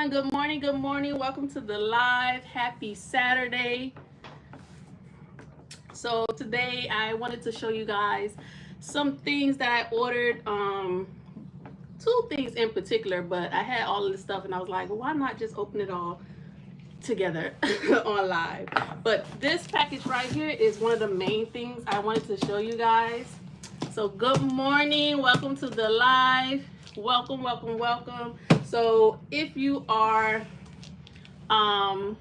everyone. Good morning. Good morning. Welcome to the live. Happy Saturday. So today I wanted to show you guys some things that I ordered. Two things in particular, but I had all of this stuff and I was like, well, why not just open it all together on live? But this package right here is one of the main things I wanted to show you guys. So good morning. Welcome to the live. Welcome, welcome, welcome. So if you are an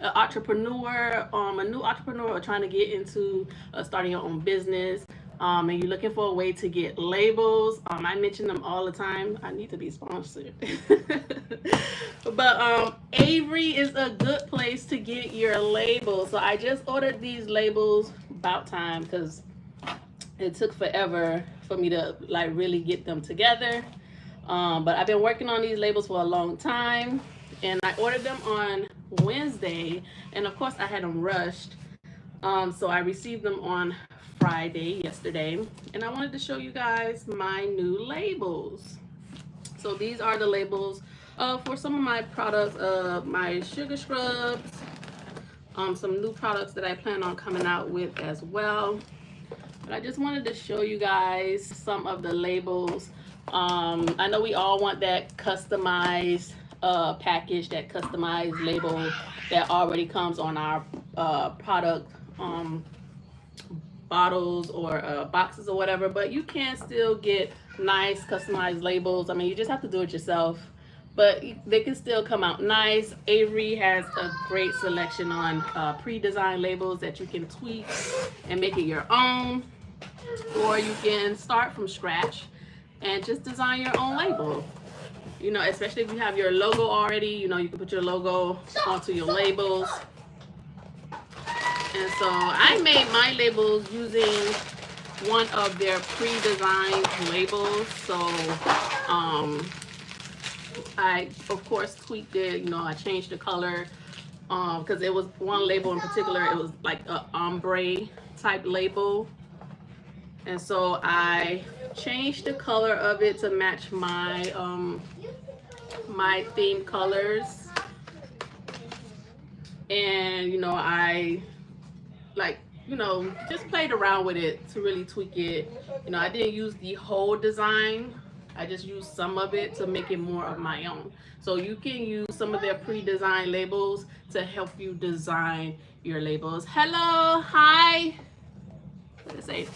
entrepreneur, a new entrepreneur, or trying to get into starting your own business, and you're looking for a way to get labels, I mention them all the time. I need to be sponsored. But Avery is a good place to get your labels. So I just ordered these labels, about time, because it took forever for me to like really get them together. But I've been working on these labels for a long time, and I ordered them on Wednesday, and of course I had them rushed. So I received them on Friday, yesterday, and I wanted to show you guys my new labels. So these are the labels for some of my products, my sugar scrubs, some new products that I plan on coming out with as well. But I just wanted to show you guys some of the labels. I know we all want that customized package, that customized label that already comes on our product bottles or boxes or whatever, but you can still get nice customized labels. I mean, you just have to do it yourself, but they can still come out nice. Avery has a great selection on pre-designed labels that you can tweak and make it your own, or you can start from scratch and just design your own label. You know, especially if you have your logo already, you know, you can put your logo onto your labels. And so I made my labels using one of their pre-designed labels. So I of course tweaked it, you know, I changed the color because it was one label in particular, it was like a ombre type label. And so I changed the color of it to match my my theme colors. And you know, I just played around with it to really tweak it. You know, I didn't use the whole design. I just used some of it to make it more of my own. So you can use some of their pre-designed labels to help you design your labels. Hello, hi. What did it say?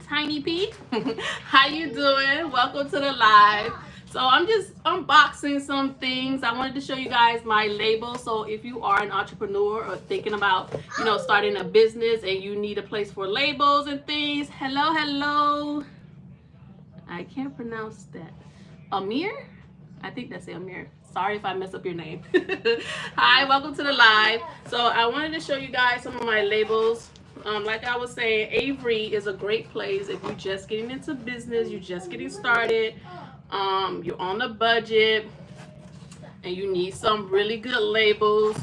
Tiny P. How you doing? Welcome to the live. So I'm just unboxing some things. I wanted to show you guys my labels. So if you are an entrepreneur or thinking about, you know, starting a business and you need a place for labels and things. Hello, hello. I can't pronounce that. Amir? I think that's it, Amir. Sorry if I mess up your name. Hi, welcome to the live. So I wanted to show you guys some of my labels. Like I was saying, Avery is a great place if you're just getting into business, you're just getting started, you're on a budget, and you need some really good labels.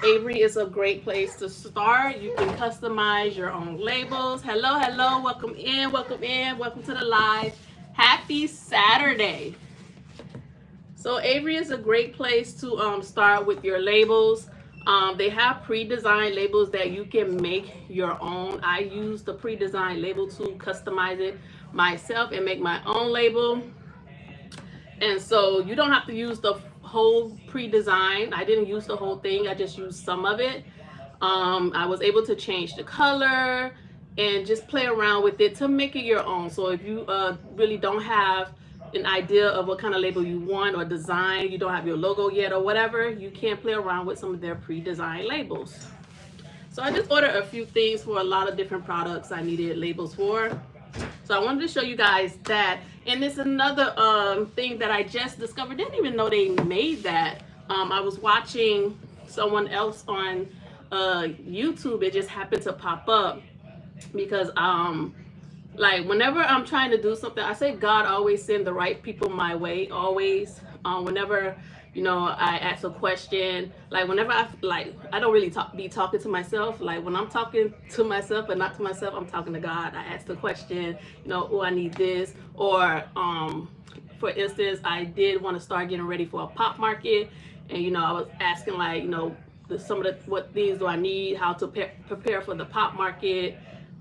Avery is a great place to start. You can customize your own labels. Hello, hello, welcome in, welcome in, welcome to the live. Happy Saturday. So Avery is a great place to start with your labels. They have pre-designed labels that you can make your own. I use the pre-designed label to customize it myself and make my own label. And so you don't have to use the whole pre-design. I didn't use the whole thing. I just used some of it. I was able to change the color and just play around with it to make it your own. So if you really don't have an idea of what kind of label you want or design, you don't have your logo yet or whatever, you can play around with some of their pre-designed labels. So I just ordered a few things for a lot of different products I needed labels for. So I wanted to show you guys that. And it's another thing that I just discovered. Didn't even know they made that. I was watching someone else on YouTube. It just happened to pop up because like whenever I'm trying to do something, I say God always send the right people my way, always. Whenever, you know, I ask a question, like whenever I don't really be talking to myself. Like when I'm talking to myself but not to myself, I'm talking to God. I ask the question, you know, oh, I need this, or for instance, I did want to start getting ready for a pop market, and I was asking, like, some of the what things do I need, how to prepare for the pop market,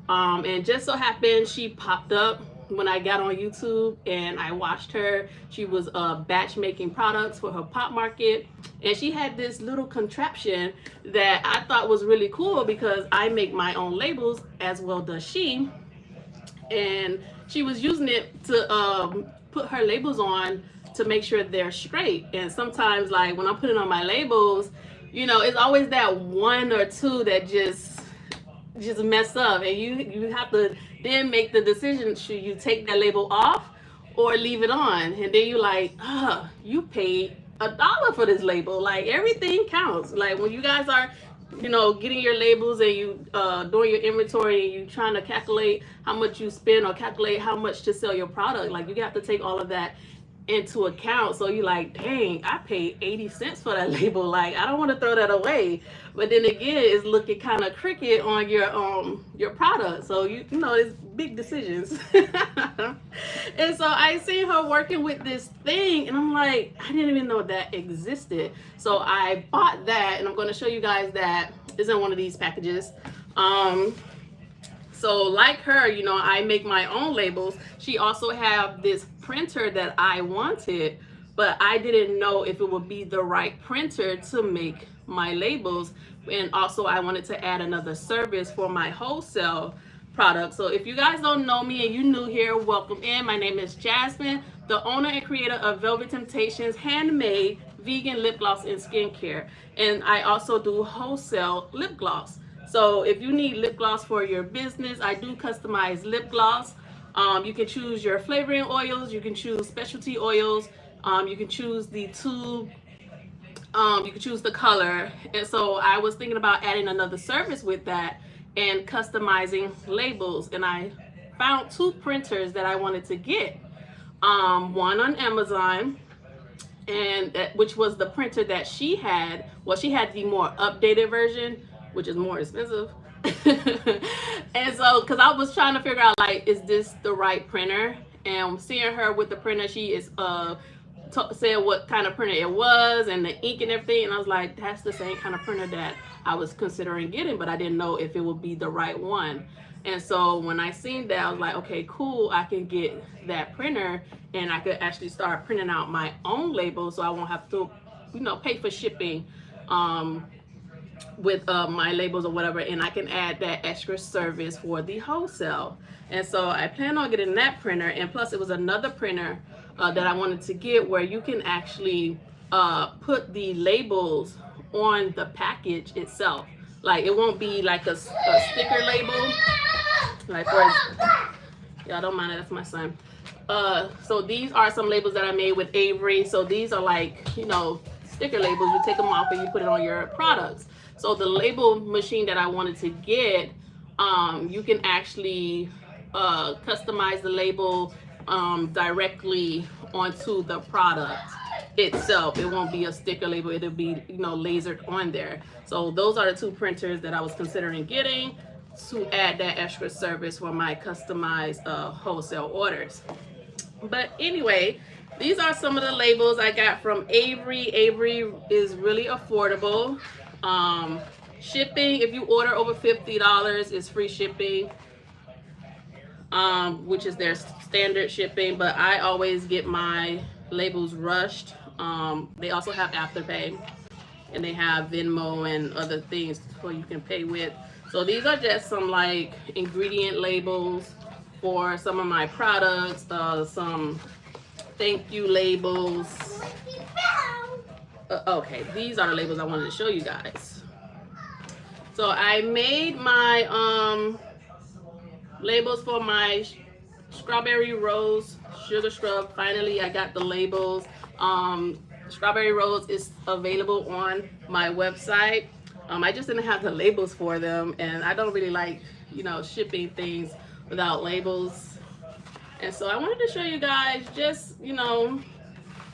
and just so happened she popped up when I got on YouTube and I watched her. She was batch making products for her pop market, and she had this little contraption that I thought was really cool because I make my own labels as well does she, and she was using it to put her labels on to make sure they're straight. And sometimes, like, when I'm putting on my labels, it's always that one or two that just mess up, and you have to then make the decision: should you take that label off or leave it on? And then you like, you paid $1 for this label. Like, everything counts. Like, when you guys are getting your labels and you doing your inventory and you trying to calculate how much you spend or calculate how much to sell your product, like, you have to take all of that into account. So you like, dang, I paid 80 cents for that label. Like, I don't want to throw that away. But then again, it's looking kind of crooked on your product. So it's big decisions. And so I seen her working with this thing, and I'm like, I didn't even know that existed. So I bought that, and I'm going to show you guys that is in one of these packages. So like her, I make my own labels. She also have this printer that I wanted, but I didn't know if it would be the right printer to make my labels. And also I wanted to add another service for my wholesale product. So if you guys don't know me and you new here, welcome in. My name is Jasmine, the owner and creator of Velvet Temptations handmade vegan lip gloss and skincare. And I also do wholesale lip gloss. So if you need lip gloss for your business, I do customize lip gloss. You can choose your flavoring oils, you can choose specialty oils, you can choose the tube, you can choose the color. And so I was thinking about adding another service with that and customizing labels. And I found 2 printers that I wanted to get. One on Amazon, and which was the printer that she had. Well, she had the more updated version, which is more expensive. And so, because I was trying to figure out, like, is this the right printer? And seeing her with the printer, she is said what kind of printer it was and the ink and everything, and I was like, that's the same kind of printer that I was considering getting, but I didn't know if it would be the right one. And so when I seen that, I was like, okay, cool, I can get that printer and I could actually start printing out my own labels, so I won't have to pay for shipping with my labels or whatever, and I can add that extra service for the wholesale. And so I plan on getting that printer, and plus it was another printer that I wanted to get where you can actually put the labels on the package itself. Like, it won't be like a sticker label. Like, for y'all don't mind it, that's my son. So these are some labels that I made with Avery. So these are like, sticker labels. You take them off and you put it on your products. So the label machine that I wanted to get, you can actually customize the label directly onto the product itself. It won't be a sticker label, it'll be lasered on there. So those are the 2 printers that I was considering getting to add that extra service for my customized wholesale orders. But anyway, these are some of the labels I got from Avery. Avery is really affordable. Shipping, if you order over $50, is free shipping, which is their standard shipping, but I always get my labels rushed. They also have Afterpay, and they have Venmo and other things where you can pay with. So these are just some like ingredient labels for some of my products, some thank you labels. Okay, these are the labels I wanted to show you guys. So I made my labels for my strawberry rose sugar scrub. Finally, I got the labels. Strawberry rose is available on my website. I just didn't have the labels for them, and I don't really like, shipping things without labels. And so I wanted to show you guys just,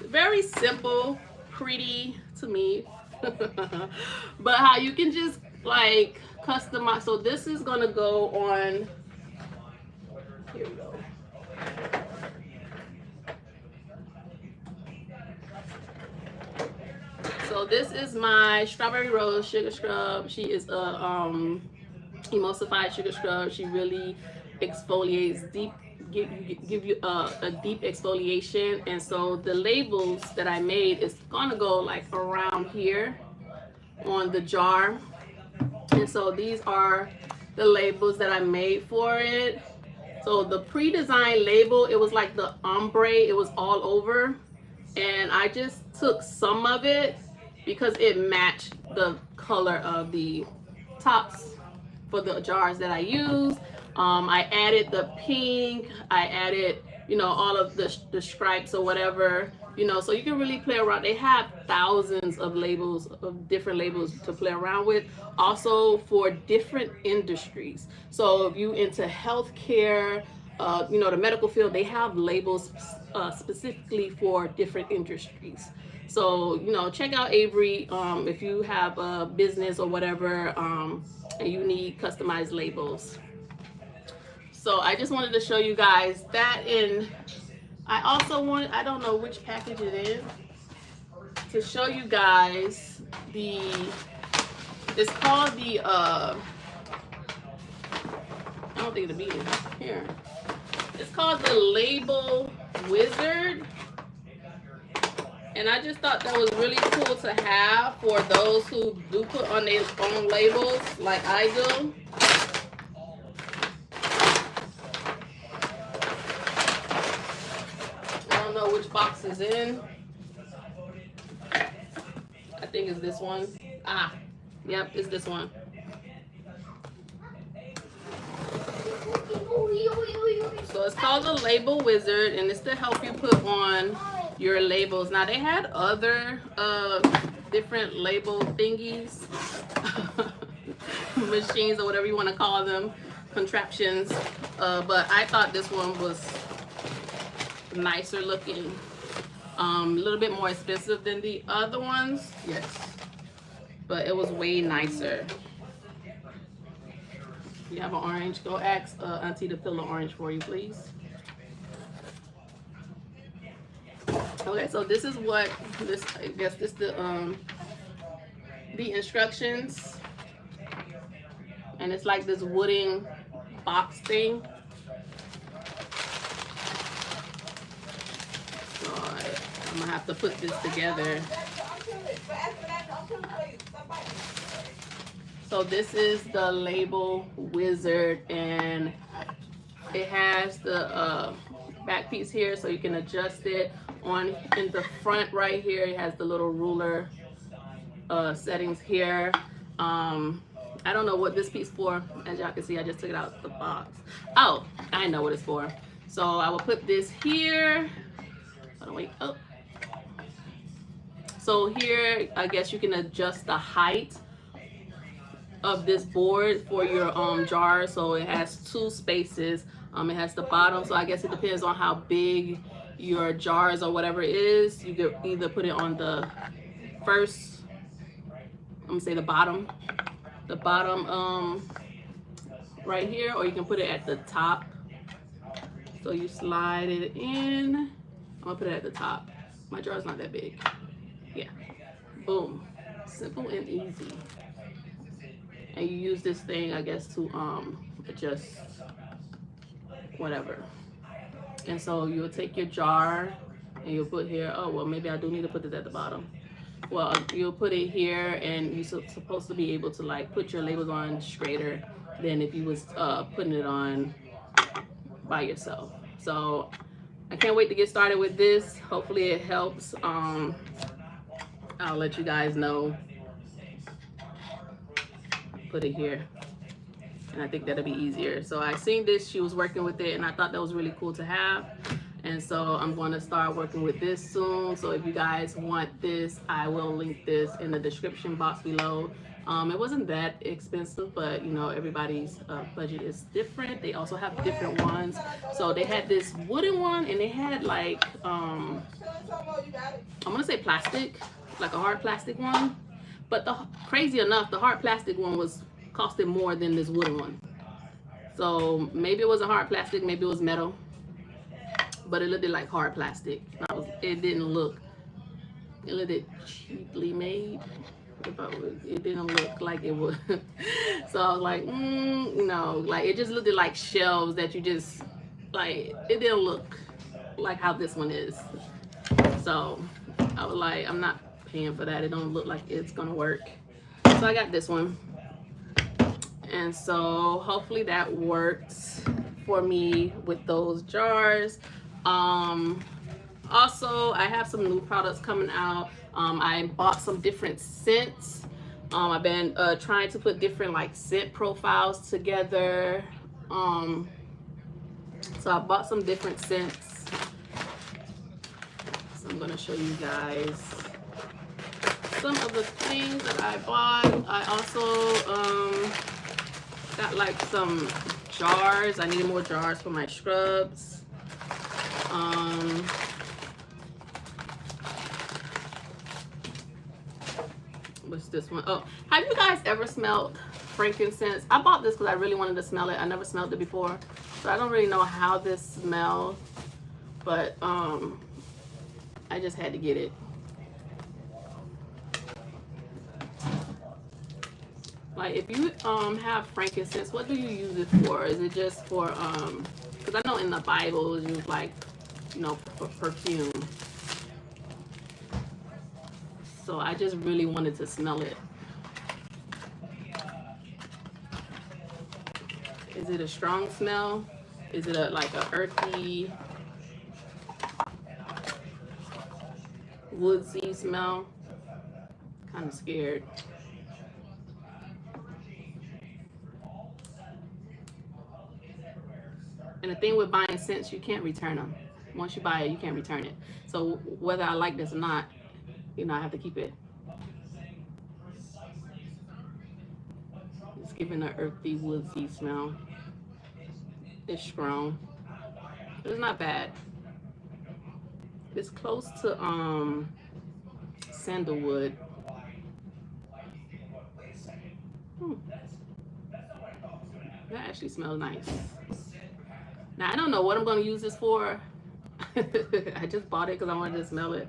very simple, pretty to me, but how you can just like customize. So this is gonna go on, here we go. So this is my strawberry rose sugar scrub. She is a emulsified sugar scrub. She really exfoliates deep, give you a deep exfoliation. And so the labels that I made is gonna go like around here on the jar. And so these are the labels that I made for it. So the pre-designed label, it was like the ombre, it was all over. And I just took some of it because it matched the color of the tops for the jars that I use. I added the pink, I added, you know, all of the stripes or whatever, you know, so you can really play around. They have thousands of labels, of different labels to play around with, also for different industries. So if you into healthcare, you know, the medical field, they have labels specifically for different industries. So, you know, check out Avery if you have a business or whatever, and you need customized labels. So I just wanted to show you guys that. And I also wanted, I don't know which package it is, to show you guys the, it's called the, I don't think it'll be in here. It's called the Label Wizard. And I just thought that was really cool to have for those who do put on their own labels like I do. I don't know which box is in. I think it's this one. Ah, yep, it's this one. So it's called the Label Wizard, and it's to help you put on your labels. Now they had other different label thingies, machines or whatever you want to call them, contraptions, but I thought this one was nicer looking, a little bit more expensive than the other ones, yes, but it was way nicer. You have an orange, go ask Auntie to fill the orange for you, please. Okay, so this is what this, I guess this the instructions, and it's like this wooden box thing. So I'm gonna have to put this together. So this is the Label Wizard, and it has the back piece here, so you can adjust it. On in the front right here, it has the little ruler settings here. I don't know what this piece for. As y'all can see, I just took it out of the box. Oh, I know what it's for. So I will put this here. Hold on, wait. Oh. So here, I guess you can adjust the height of this board for your jar. So it has two spaces. It has the bottom, so I guess it depends on how big your jars or whatever it is. You could either put it on the first, I'm gonna say the bottom right here, or you can put it at the top. So you slide it in. I'm gonna put it at the top. My jar's not that big. Yeah, boom, simple and easy. And you use this thing, I guess, to adjust whatever. And so you'll take your jar and you'll put here, oh, well, maybe I do need to put it at the bottom. Well, you'll put it here, and you're supposed to be able to like put your labels on straighter than if you was putting it on by yourself. So I can't wait to get started with this. Hopefully it helps. I'll let you guys know. Put it here. And I think that'll be easier. So I seen this, she was working with it, and I thought that was really cool to have. And so I'm going to start working with this soon. So if you guys want this, I will link this in the description box below. It wasn't that expensive, but you know, everybody's budget is different. They also have different ones. So they had this wooden one, and they had like, I'm gonna say plastic, like a hard plastic one. But crazy enough, the hard plastic one was costing more than this wooden one. So maybe it was a hard plastic, maybe it was metal, but it looked like hard plastic. It didn't look It looked cheaply made. It didn't look like it would. So I was like, you know, like it just looked like shelves that you just, like, it didn't look like how this one is. So I was like, I'm not paying for that. It don't look like it's gonna work. So I got this one. And so hopefully that works for me with those jars. Also, I have some new products coming out. I bought some different scents. I've been trying to put different like scent profiles together. So I bought some different scents. So I'm gonna show you guys some of the things that I bought. I also got like some jars. I needed more jars for my scrubs. What's this one? Oh, have you guys ever smelled frankincense? I bought this because I really wanted to smell it. I never smelled it before, so I don't really know how this smells, but I just had to get it. Like, if you have frankincense, what do you use it for? Is it just for because I know in the Bible it's used, like, you know, for perfume. So I just really wanted to smell it. Is it a strong smell? Is it like a earthy, woodsy smell? Kind of scared. And the thing with buying scents, you can't return them. Once you buy it, you can't return it. So whether I like this or not, you know, I have to keep it. It's giving an earthy, woodsy smell. It's strong. It's not bad. It's close to sandalwood. That actually smells nice. Now I don't know what I'm gonna use this for. I just bought it because I wanted to smell it,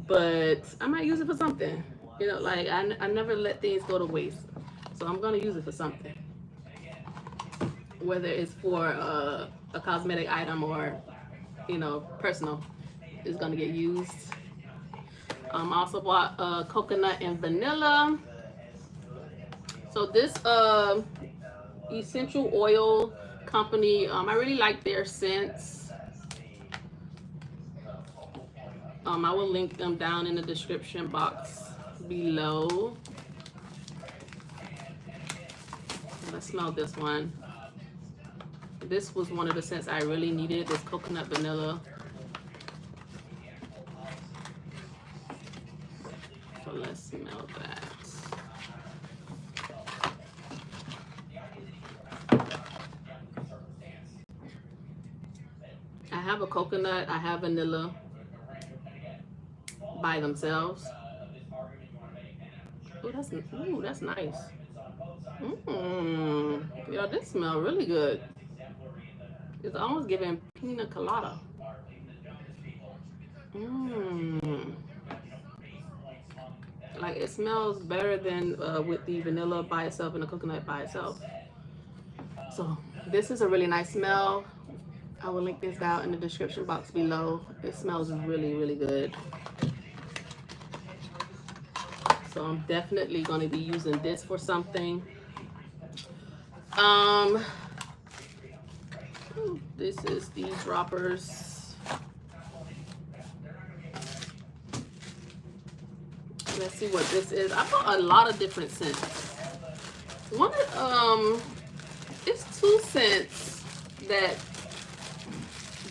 but I might use it for something. You know, like I never let things go to waste, so I'm gonna use it for something. Whether it's for a cosmetic item or, you know, personal, it's gonna get used. I also bought coconut and vanilla. So this essential oil company, I really like their scents. I will link them down in the description box below. Let's smell this one. This was one of the scents I really needed, this coconut vanilla. So let's smell that. I have a coconut, I have vanilla by themselves. Ooh, that's nice. Yeah, this smells really good. It's almost giving pina colada. Like, it smells better than with the vanilla by itself and the coconut by itself. So this is a really nice smell. I will link this down in the description box below. It smells really, really good. So I'm definitely going to be using this for something. This is these droppers. Let's see what this is. I bought a lot of different scents. One of it's two scents that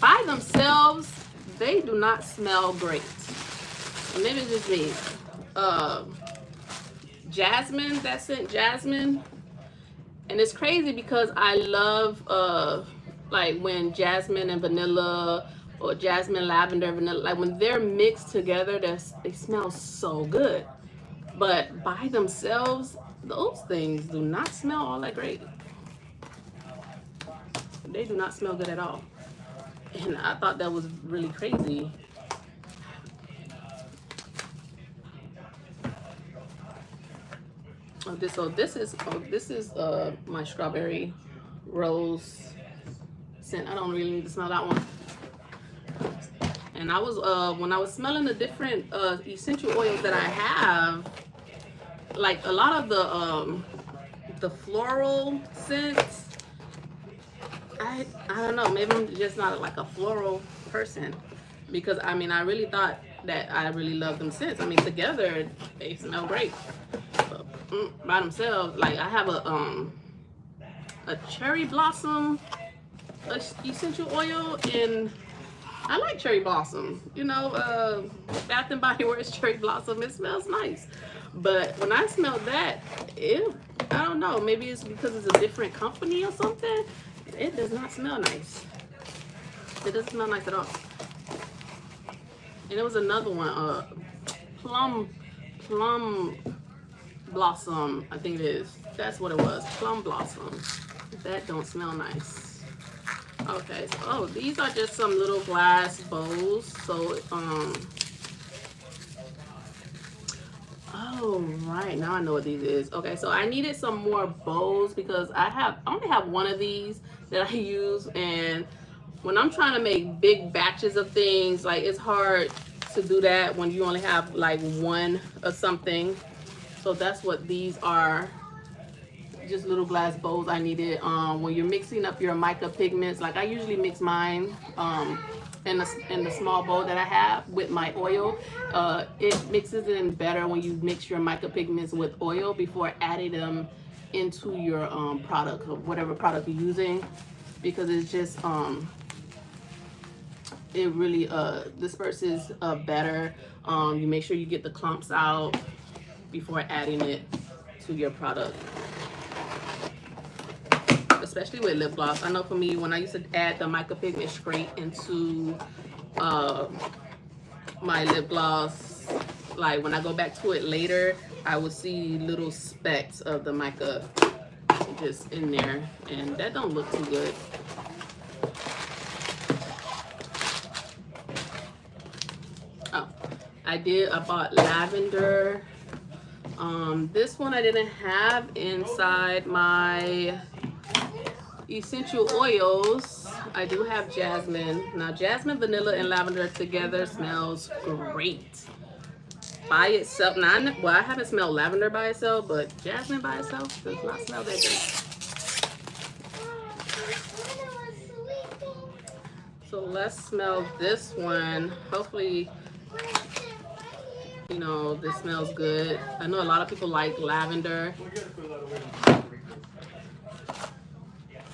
by themselves they do not smell great. Or maybe it's just me. Jasmine, that scent jasmine. And it's crazy because I love like when jasmine and vanilla, or jasmine, lavender, vanilla, like when they're mixed together, they smell so good. But by themselves, those things do not smell all that great. They do not smell good at all. And I thought that was really crazy. this is my strawberry rose scent. I don't really need to smell that one. And I was when I was smelling the different essential oils that I have, like a lot of the floral scents, I don't know, maybe I'm just not like a floral person, because I mean I really thought that I really loved them scents. I mean together they smell great, but by themselves, like I have a cherry blossom essential oil, and I like cherry blossom. You know, Bath and Body Works cherry blossom. It smells nice, but when I smell that, I don't know. Maybe it's because it's a different company or something. It does not smell nice. It doesn't smell nice at all. And there was another one, plum blossom. I think it is. That's what it was. Plum blossom. That don't smell nice. Okay, so these are just some little glass bowls. So oh right, now I know what these is. Okay, so I needed some more bowls because I only have one of these that I use, and when I'm trying to make big batches of things, like it's hard to do that when you only have like one of something. So that's what these are. Just little glass bowls I needed when you're mixing up your mica pigments. Like I usually mix mine in the small bowl that I have with my oil. It mixes in better when you mix your mica pigments with oil before adding them into your product, or whatever product you're using, because it's just it really disperses better. You make sure you get the clumps out before adding it to your product, especially with lip gloss. I know for me, when I used to add the mica pigment straight into my lip gloss, like when I go back to it later, I will see little specks of the mica just in there, and that don't look too good. Oh, I bought lavender. This one I didn't have inside my essential oils. I do have jasmine. Now jasmine, vanilla, and lavender together smells great. By itself, well, I haven't smelled lavender by itself, but jasmine by itself does not smell that good. So let's smell this one. Hopefully, you know, this smells good. I know a lot of people like lavender.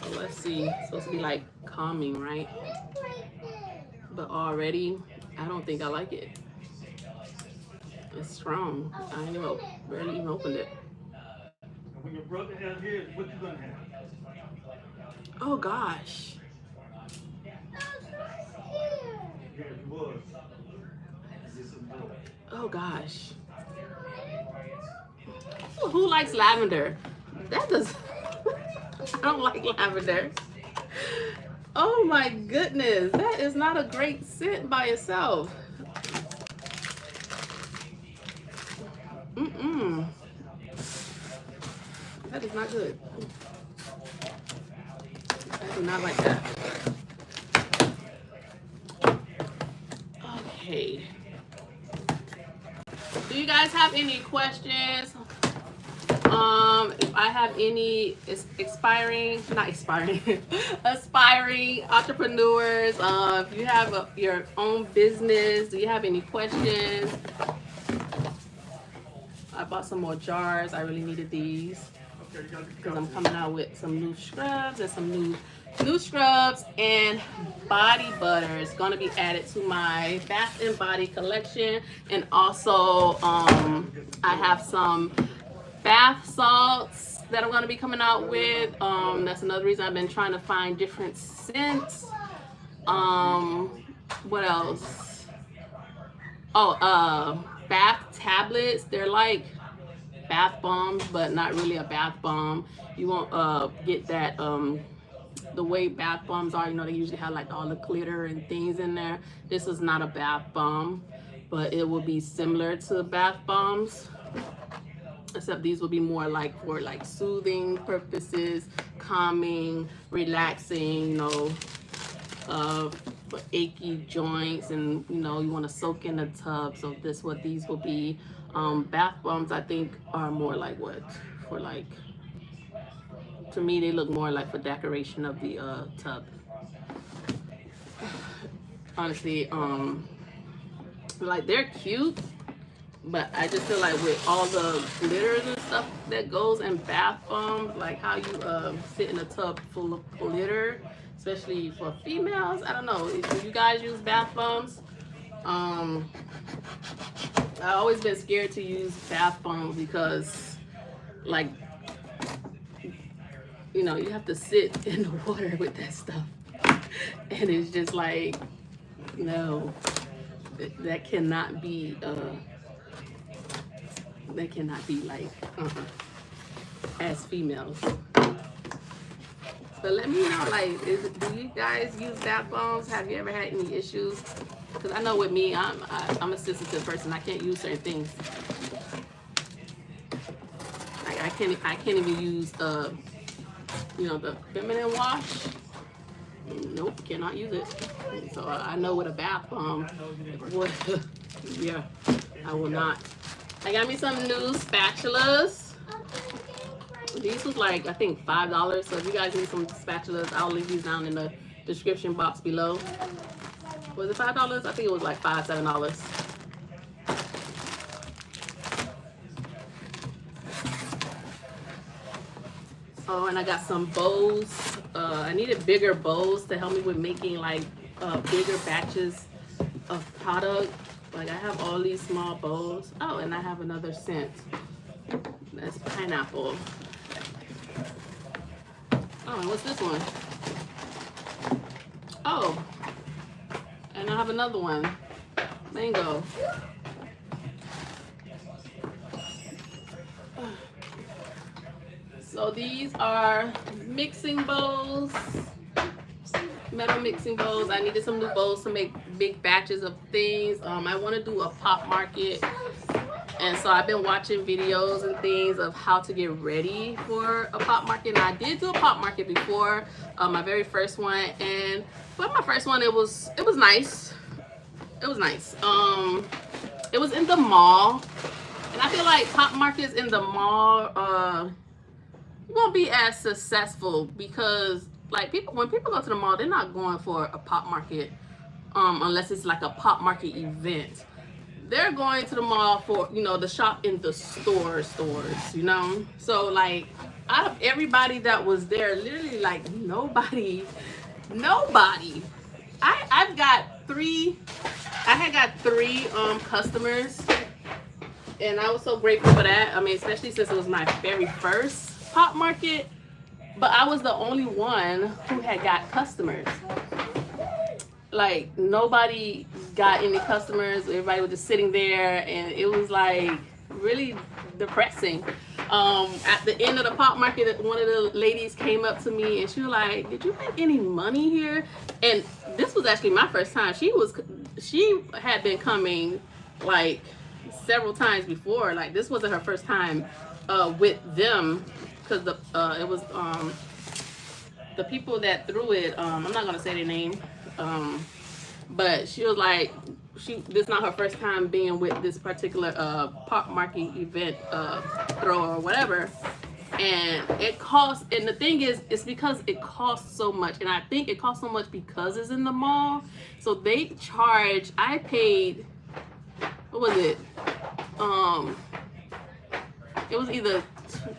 So let's see. It's supposed to be like calming, right? But already, I don't think I like it. It's strong. I ain't even barely even opened it. When your brother has his, what you gonna have? Oh gosh. Yeah, he was. Oh gosh. Who likes lavender? That does. I don't like lavender. Oh my goodness, that is not a great scent by itself. That is not good. I do not like that. Okay. Do you guys have any questions? If I have any aspiring entrepreneurs, if you have your own business, do you have any questions? I bought some more jars. I really needed these because I'm coming out with some new scrubs and some new scrubs and body butter is going to be added to my Bath and Body collection. And also I have some bath salts that I'm going to be coming out with. That's another reason I've been trying to find different scents. What else? Oh, bath tablets. They're like bath bombs, but not really a bath bomb. You won't get that the way bath bombs are. You know, they usually have like all the glitter and things in there. This is not a bath bomb, but it will be similar to bath bombs. except these will be more like for like soothing purposes, calming, relaxing, you know, for achy joints, and you know, you want to soak in the tub. So this what these will be. Bath bombs I think are more like what, for like, to me they look more like for decoration of the tub. Honestly, like they're cute, but I just feel like with all the glitters and stuff that goes in bath bombs, like how you sit in a tub full of glitter, especially for females. I don't know if you guys use bath bombs. I've always been scared to use bath bombs because, like, you know, you have to sit in the water with that stuff, and it's just like, no, that cannot be. That cannot be like as females. But let me know, like, do you guys use bath bombs? Have you ever had any issues? Because I know with me, I'm a sensitive person. I can't use certain things. Like I can't even use you know, the feminine wash. Nope, cannot use it. So I know with a bath bomb, what? Yeah, I will not. I got me some new spatulas. These was like, I think $5. So if you guys need some spatulas, I'll leave these down in the description box below. Was it $5? I think it was like $5, $7. Oh, and I got some bowls. I needed bigger bowls to help me with making like bigger batches of product. Like I have all these small bowls. Oh, and I have another scent. That's pineapple. Oh, and what's this one? Oh, and I have another one. Mango. So these are mixing bowls. Metal mixing bowls. I needed some new bowls to make big batches of things. I want to do a pop market, and so I've been watching videos and things of how to get ready for a pop market. And I did do a pop market before, my very first one, and for my first one it was nice. It was nice. It was in the mall, and I feel like pop markets in the mall won't be as successful because, like, when people go to the mall, they're not going for a pop market unless it's like a pop market event. They're going to the mall for, you know, the shop in the stores, you know. So like, out of everybody that was there, literally like nobody. I've got three. I had got three customers, and I was so grateful for that. I mean, especially since it was my very first pop market, but I was the only one who had got customers. Like nobody got any customers. Everybody was just sitting there, and it was like really depressing. At the end of the pop market, one of the ladies came up to me and she was like, "Did you make any money here?" And this was actually my first time. She had been coming like several times before. Like this wasn't her first time with them, because it was the people that threw it. I'm not gonna say their name, but she was like, this is not her first time being with this particular pop market event thrower or whatever. And it costs, and the thing is, it's because it costs so much, and I think it costs so much because it's in the mall. So they charge. I paid, what was it? It was either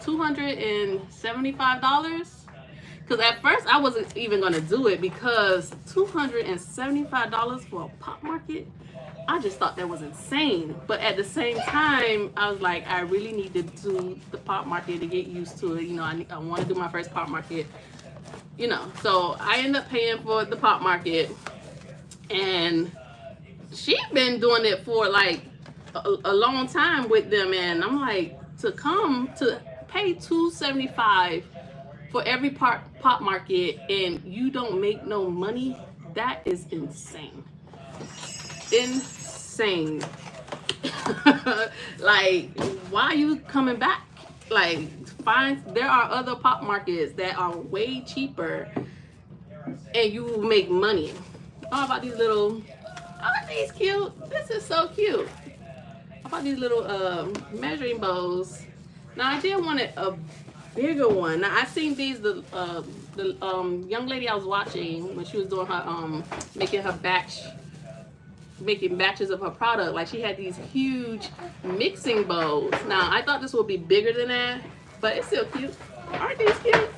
$275. Because at first I wasn't even gonna do it, because $275 for a pop market, I just thought that was insane. But at the same time, I was like, I really need to do the pop market to get used to it. You know, I want to do my first pop market. You know, so I ended up paying for the pop market, and she'd been doing it for like a long time with them, and I'm like, to pay $275 for every pop market and you don't make no money, that is insane. Insane. Like, why are you coming back? Like, there are other pop markets that are way cheaper and you will make money. How about these little, aren't these cute? This is so cute. How about these little measuring bowls? Now I did want a bigger one. Now I seen these the young lady I was watching when she was doing her making batches of her product. Like, she had these huge mixing bowls. Now I thought this would be bigger than that, but it's still cute. Aren't these cute?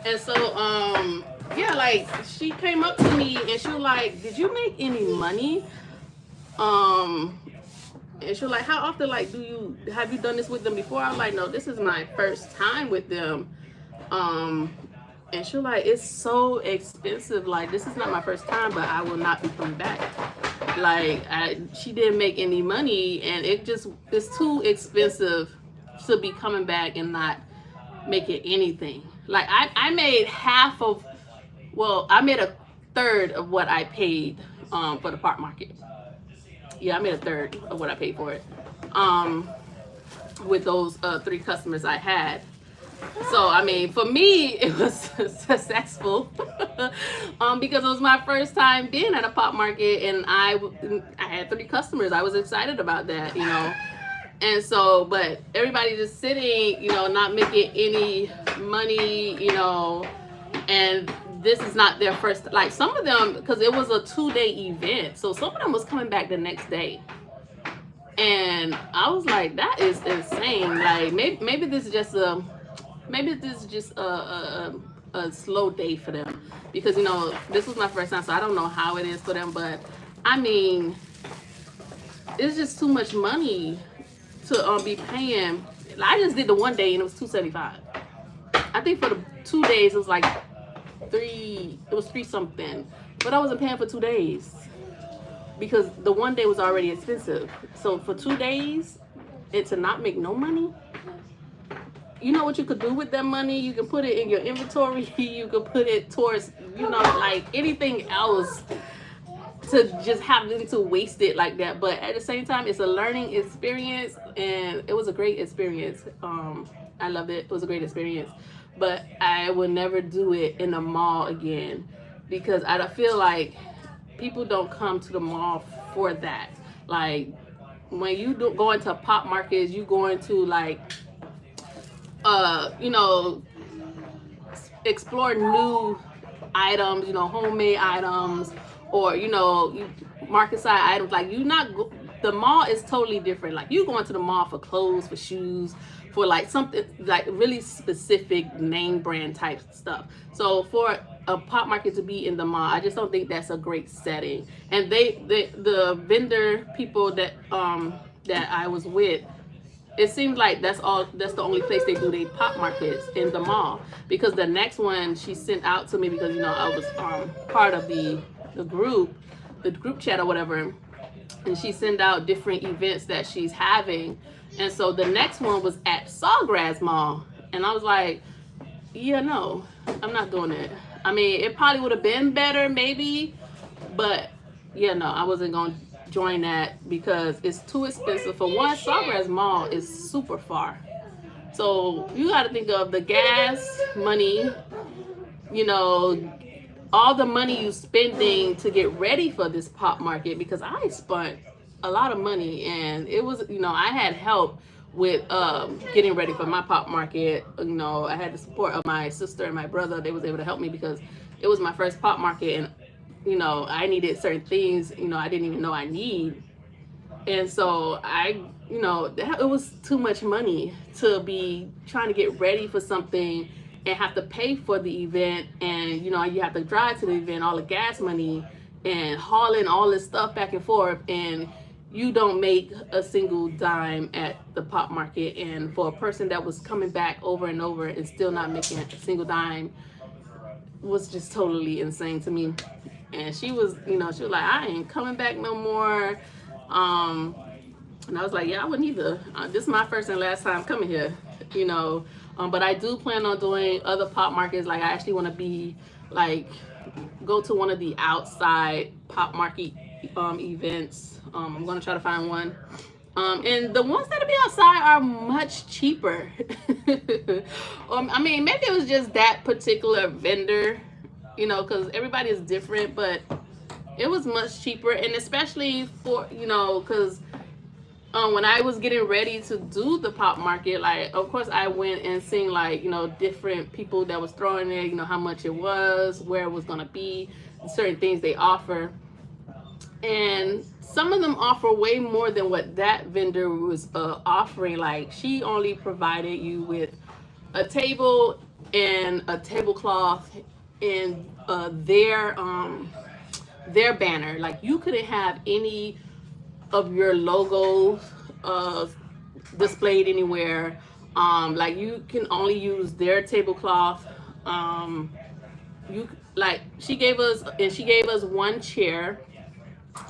And so yeah, like, she came up to me and she was like, "Did you make any money?" And she was like, "How often, like, have you done this with them before?" I was like, "No, this is my first time with them." And she was like, "It's so expensive. Like, this is not my first time, but I will not be coming back." Like, she didn't make any money, and it's too expensive to be coming back and not making anything. Like, I made I made a third of what I paid for the pop market. Yeah, I made a third of what I paid for it with those 3 customers I had. So, I mean, for me, it was successful because it was my first time being at a pop market, and I had 3 customers. I was excited about that, you know. And so, but everybody just sitting, you know, not making any money, you know, and this is not their first, like, some of them, because it was a 2-day event, so some of them was coming back the next day. And I was like, that is insane. Like, maybe this is just a slow day for them, because, you know, this was my first time, so I don't know how it is for them. But I mean, it's just too much money to be paying. I just did the 1 day and it was $275. I think for the 2 days it was like three something, but I wasn't paying for 2 days because the 1 day was already expensive. So for 2 days and to not make no money, you know what you could do with that money? You can put it in your inventory. You could put it towards, you know, like, anything else, to just having to waste it like that. But at the same time, it's a learning experience, and it was a great experience. I loved it. It was a great experience. But I would never do it in a mall again, because I feel like people don't come to the mall for that. Like, when you go into pop markets, you go into, like, you know, explore new items, you know, homemade items, or, you know, market side items. Like, the mall is totally different. Like, you going to the mall for clothes, for shoes, for, like, something like really specific name brand type stuff. So for a pop market to be in the mall, I just don't think that's a great setting. And the vendor people that I was with, it seemed like that's the only place they do their pop markets, in the mall. Because the next one she sent out to me, because, you know, I was part of the group chat or whatever, and she sent out different events that she's having. And so the next one was at Sawgrass Mall, and I was like, yeah, no, I'm not doing it. I mean, it probably would have been better maybe, but yeah, no, I wasn't going to join that because it's too expensive. For one, Sawgrass Mall is super far, so you got to think of the gas money, you know, all the money you spending to get ready for this pop market, because I spent a lot of money, and it was, you know, I had help with getting ready for my pop market. You know, I had the support of my sister and my brother. They was able to help me because it was my first pop market, and, you know, I needed certain things, you know, I didn't even know I need. And so you know, it was too much money to be trying to get ready for something and have to pay for the event, and, you know, you have to drive to the event, all the gas money, and hauling all this stuff back and forth, and you don't make a single dime at the pop market. And for a person that was coming back over and over and still not making a single dime was just totally insane to me. And she was, you know, she was like, I ain't coming back no more. And I was like, yeah, I wouldn't either. This is my first and last time coming here, you know. But I do plan on doing other pop markets. Like, I actually want to be, like, go to one of the outside pop market events. I'm going to try to find one And the ones that be outside are much cheaper. I mean, maybe it was just that particular vendor, because everybody is different, but it was much cheaper. And especially for, because when I was getting ready to do the pop market, like, of course, I went and seen, like, different people that was throwing it, how much it was, where it was going to be, certain things they offer. And some of them offer way more than what that vendor was offering. Like, she only provided you with a table and a tablecloth and their banner. Like, you couldn't have any of your logos displayed anywhere. Like, you can only use their tablecloth. She gave us one chair,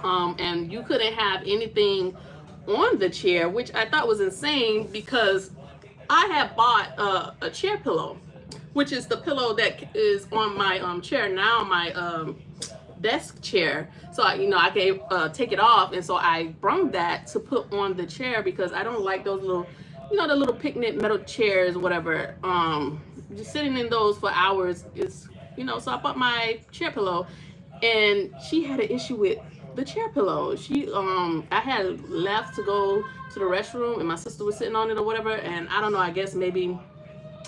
and you couldn't have anything on the chair, which I thought was insane because I had bought a chair pillow, which is the pillow that is on my chair now, my desk chair. So I can take it off, and so I brought that to put on the chair because I don't like those little, the little picnic metal chairs, whatever. Just sitting in those for hours is, So I bought my chair pillow, and she had an issue with the chair pillow. I had left to go to the restroom, and my sister was sitting on it or whatever, and I don't know, I guess maybe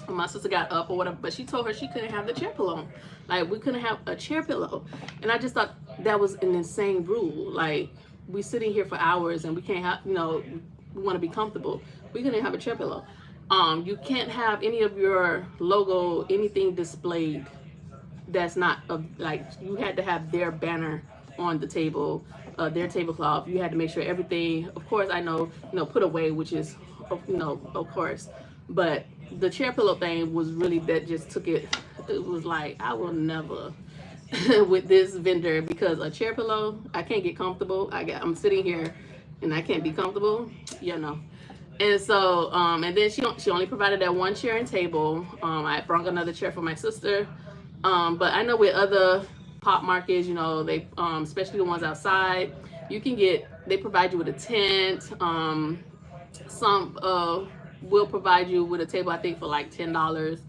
my sister got up or whatever, but she told her she couldn't have the chair pillow. Like, we couldn't have a chair pillow. And I just thought that was an insane rule. Like, we sitting here for hours and we can't have, we want to be comfortable. We couldn't have a chair pillow. You can't have any of your logo, anything displayed that's not like, you had to have their banner on the table, their tablecloth. You had to make sure everything, of course, I know, put away, which is, of course, but the chair pillow thing was really, that just took it. It was like, I will never with this vendor, because a chair pillow, I can't get comfortable. I'm sitting here and I can't be comfortable, And so, and then she only provided that one chair and table. I brought another chair for my sister. But I know with other pop markets, they, especially the ones outside, they provide you with a tent. Some will provide you with a table, I think, for like $10.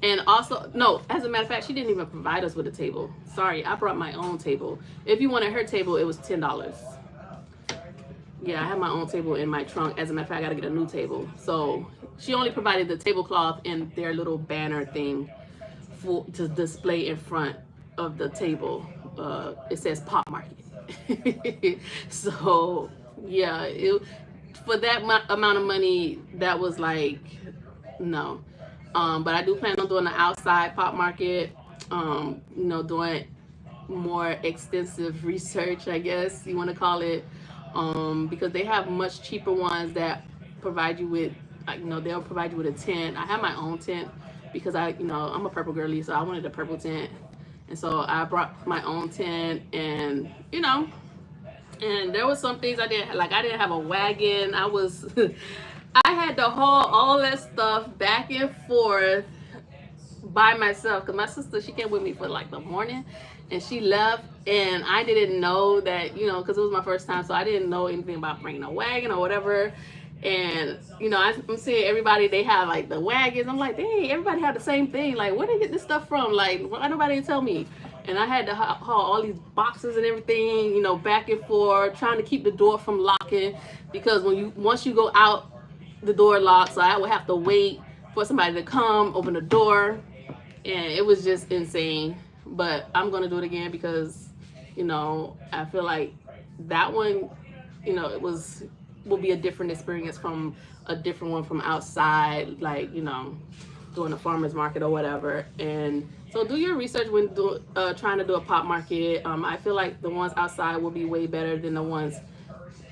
And also, no, as a matter of fact, she didn't even provide us with a table. Sorry, I brought my own table. If you wanted her table, it was $10. Yeah, I have my own table in my trunk. As a matter of fact, I gotta get a new table. So she only provided the tablecloth and their little banner thing to display in front of the table. It says Pop Market. So yeah, for that amount of money, that was like, no. But I do plan on doing the outside Pop Market, doing more extensive research, I guess you want to call it, because they have much cheaper ones that provide you with, they'll provide you with a tent. I have my own tent because I'm a purple girly, so I wanted a purple tent. And so I brought my own tent, and, and there was some things I didn't, like, I didn't have a wagon. I had to haul all that stuff back and forth by myself, because my sister, she came with me for like the morning, and she left, and I didn't know that, because it was my first time, so I didn't know anything about bringing a wagon or whatever. And I'm seeing everybody, they have like the wagons. I'm like, dang, everybody have the same thing. Like, where they get this stuff from? Like, why nobody tell me? And I had to haul all these boxes and everything, back and forth, trying to keep the door from locking, because once you go out, the door locks. So I would have to wait for somebody to come open the door, and it was just insane. But I'm gonna do it again because I feel like that one, it will be a different experience from a different one from outside, like doing a farmer's market or whatever. And so do your research when trying to do a pop market. I feel like the ones outside will be way better than the ones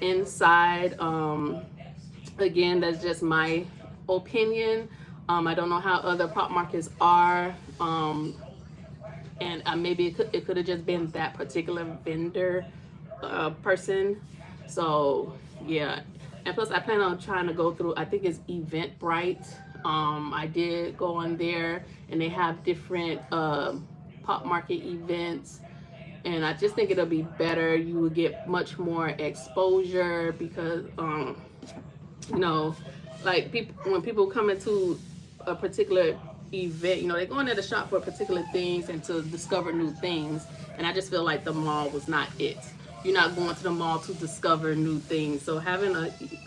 inside. Again, that's just my opinion. I don't know how other pop markets are, and maybe it could have just been that particular vendor person. So yeah, and plus I plan on trying to go through, I think it's Eventbrite. I did go on there, and they have different pop market events, and I just think it'll be better. You will get much more exposure because You know, like people, when people come into a particular event, you know, they're going there to shop for particular things and to discover new things. And I just feel like the mall was not it. You're not going to the mall to discover new things. So having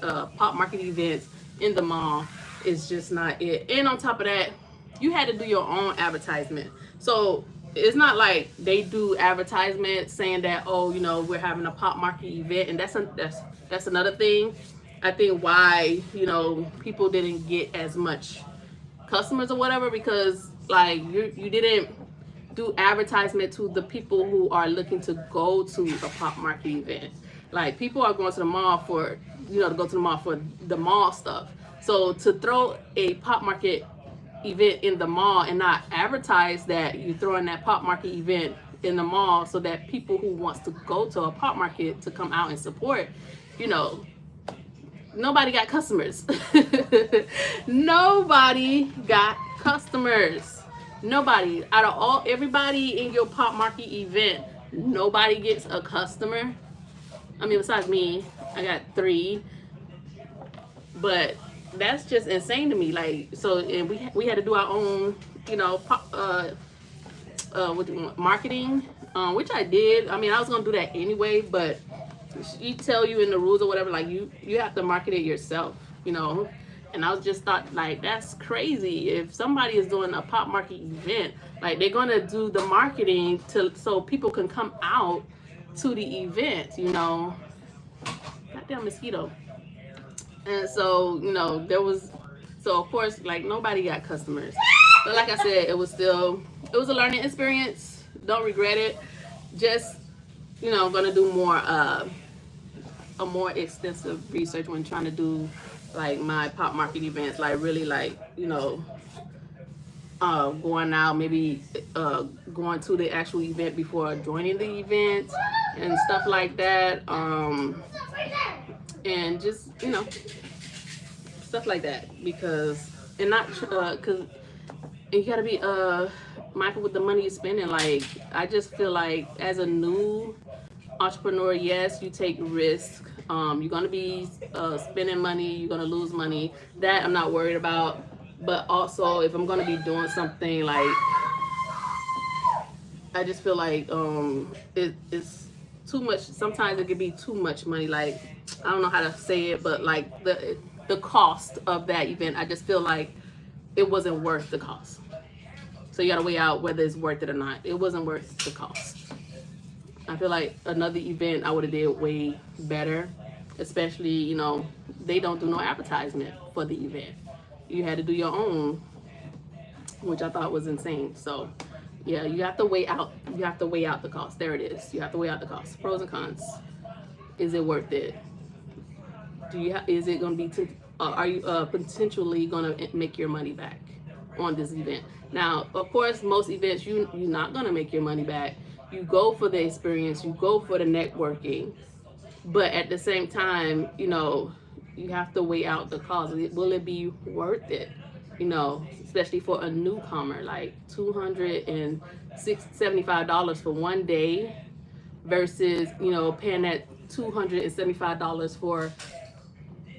a pop market event in the mall is just not it. And on top of that, you had to do your own advertisement. So it's not like they do advertisement saying that, oh, you know, we're having a pop market event, and that's another thing. I think why, you know, people didn't get as much customers or whatever, because like you didn't do advertisement to the people who are looking to go to a pop market event. Like people are going to the mall for, you know, to go to the mall for the mall stuff. So to throw a pop market event in the mall and not advertise that you're throwing that pop market event in the mall so that people who wants to go to a pop market to come out and support, you know, nobody got customers. Nobody got customers. Nobody. Out of all everybody in your pop market event, nobody gets a customer. I mean, besides me, I got 3. But that's just insane to me. Like, so, and we had to do our own, you know, marketing, which I did. I mean, I was gonna do that anyway, but she tell you in the rules or whatever, like you have to market it yourself, you know. And I was just thought, like, that's crazy. If somebody is doing a pop market event, like they're gonna do the marketing to so people can come out to the event, you know. Goddamn mosquito. And so, you know, so of course, like nobody got customers. But like I said, it was a learning experience. Don't regret it. Just, you know, gonna do a more extensive research when trying to do like my pop market events, like really, like, you know, going out, maybe going to the actual event before joining the event and stuff like that, and just, you know, stuff like that, because and not because you gotta be mindful with the money you're spending. Like, I just feel like as a new entrepreneur, yes, you take risk. You're gonna be spending money. You're gonna lose money. That I'm not worried about. But also, if I'm gonna be doing something, like, I just feel like it's too much. Sometimes it can be too much money. Like, I don't know how to say it, but like the cost of that event, I just feel like it wasn't worth the cost. So you gotta weigh out whether it's worth it or not. It wasn't worth the cost. I feel like another event I would have did way better, especially, you know, they don't do no advertisement for the event. You had to do your own, which I thought was insane. So yeah, you have to weigh out the cost. There it is. You have to weigh out the cost. Pros and cons. Is it worth it? Is it going to be are you potentially going to make your money back on this event? Now, of course, most events you're not going to make your money back. You go for the experience, you go for the networking, but at the same time, you know, you have to weigh out the cost. Will it be worth it? You know, especially for a newcomer, like $275 for one day versus, you know, paying that $275 for an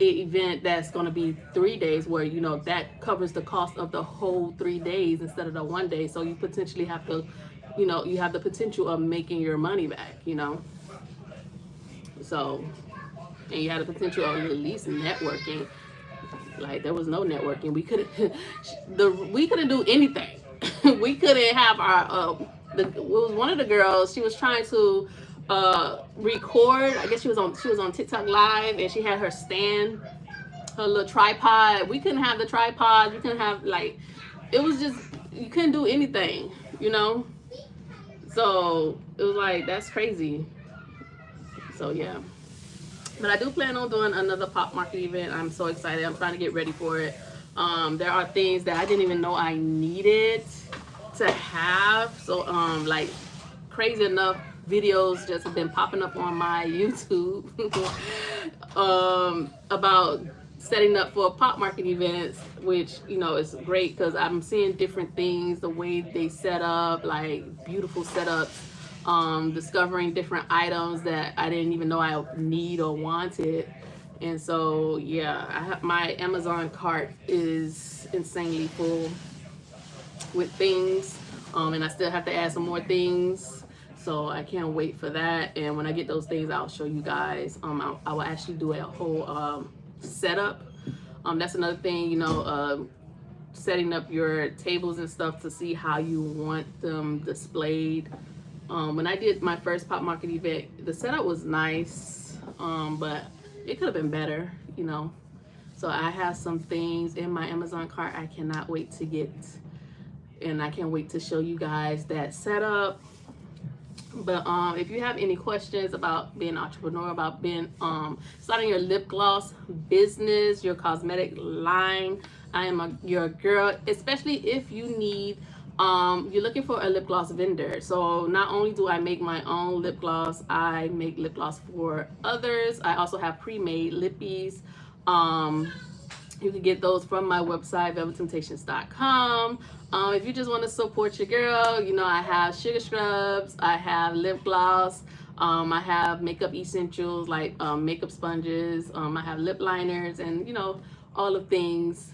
event that's going to be 3 days, where, you know, that covers the cost of the whole 3 days instead of the one day. So you potentially have to, you know, you have the potential of making your money back, you know. So, and you had the potential of at least networking. Like, there was no networking. We couldn't do anything. We couldn't have our it was one of the girls. She was trying to record. I guess she was on TikTok live, and she had her stand, her little tripod. We couldn't have the tripod. We couldn't have, like, it was just, you couldn't do anything, you know. So it was like, that's crazy. So yeah. But I do plan on doing another pop market event. I'm so excited. I'm trying to get ready for it. There are things that I didn't even know I needed to have. So like, crazy enough, videos just have been popping up on my YouTube about setting up for pop market events, which, you know, is great because I'm seeing different things, the way they set up, like beautiful setups. Discovering different items that I didn't even know I need or wanted, And so yeah, my Amazon cart is insanely full with things, and I still have to add some more things. So I can't wait for that. And when I get those things, I'll show you guys. I will actually do a whole setup. That's another thing, you know, setting up your tables and stuff to see how you want them displayed. When I did my first pop market event, the setup was nice, but it could have been better, you know. So I have some things in my Amazon cart I cannot wait to get, and I can't wait to show you guys that setup. But if you have any questions about being an entrepreneur, about being starting your lip gloss business, your cosmetic line, I am your girl, especially if you need you're looking for a lip gloss vendor. So not only do I make my own lip gloss, I make lip gloss for others. I also have pre-made lippies. You can get those from my website, velvettemptations.com. If you just want to support your girl, you know, I have sugar scrubs, I have lip gloss, I have makeup essentials like makeup sponges, I have lip liners, and you know, all the things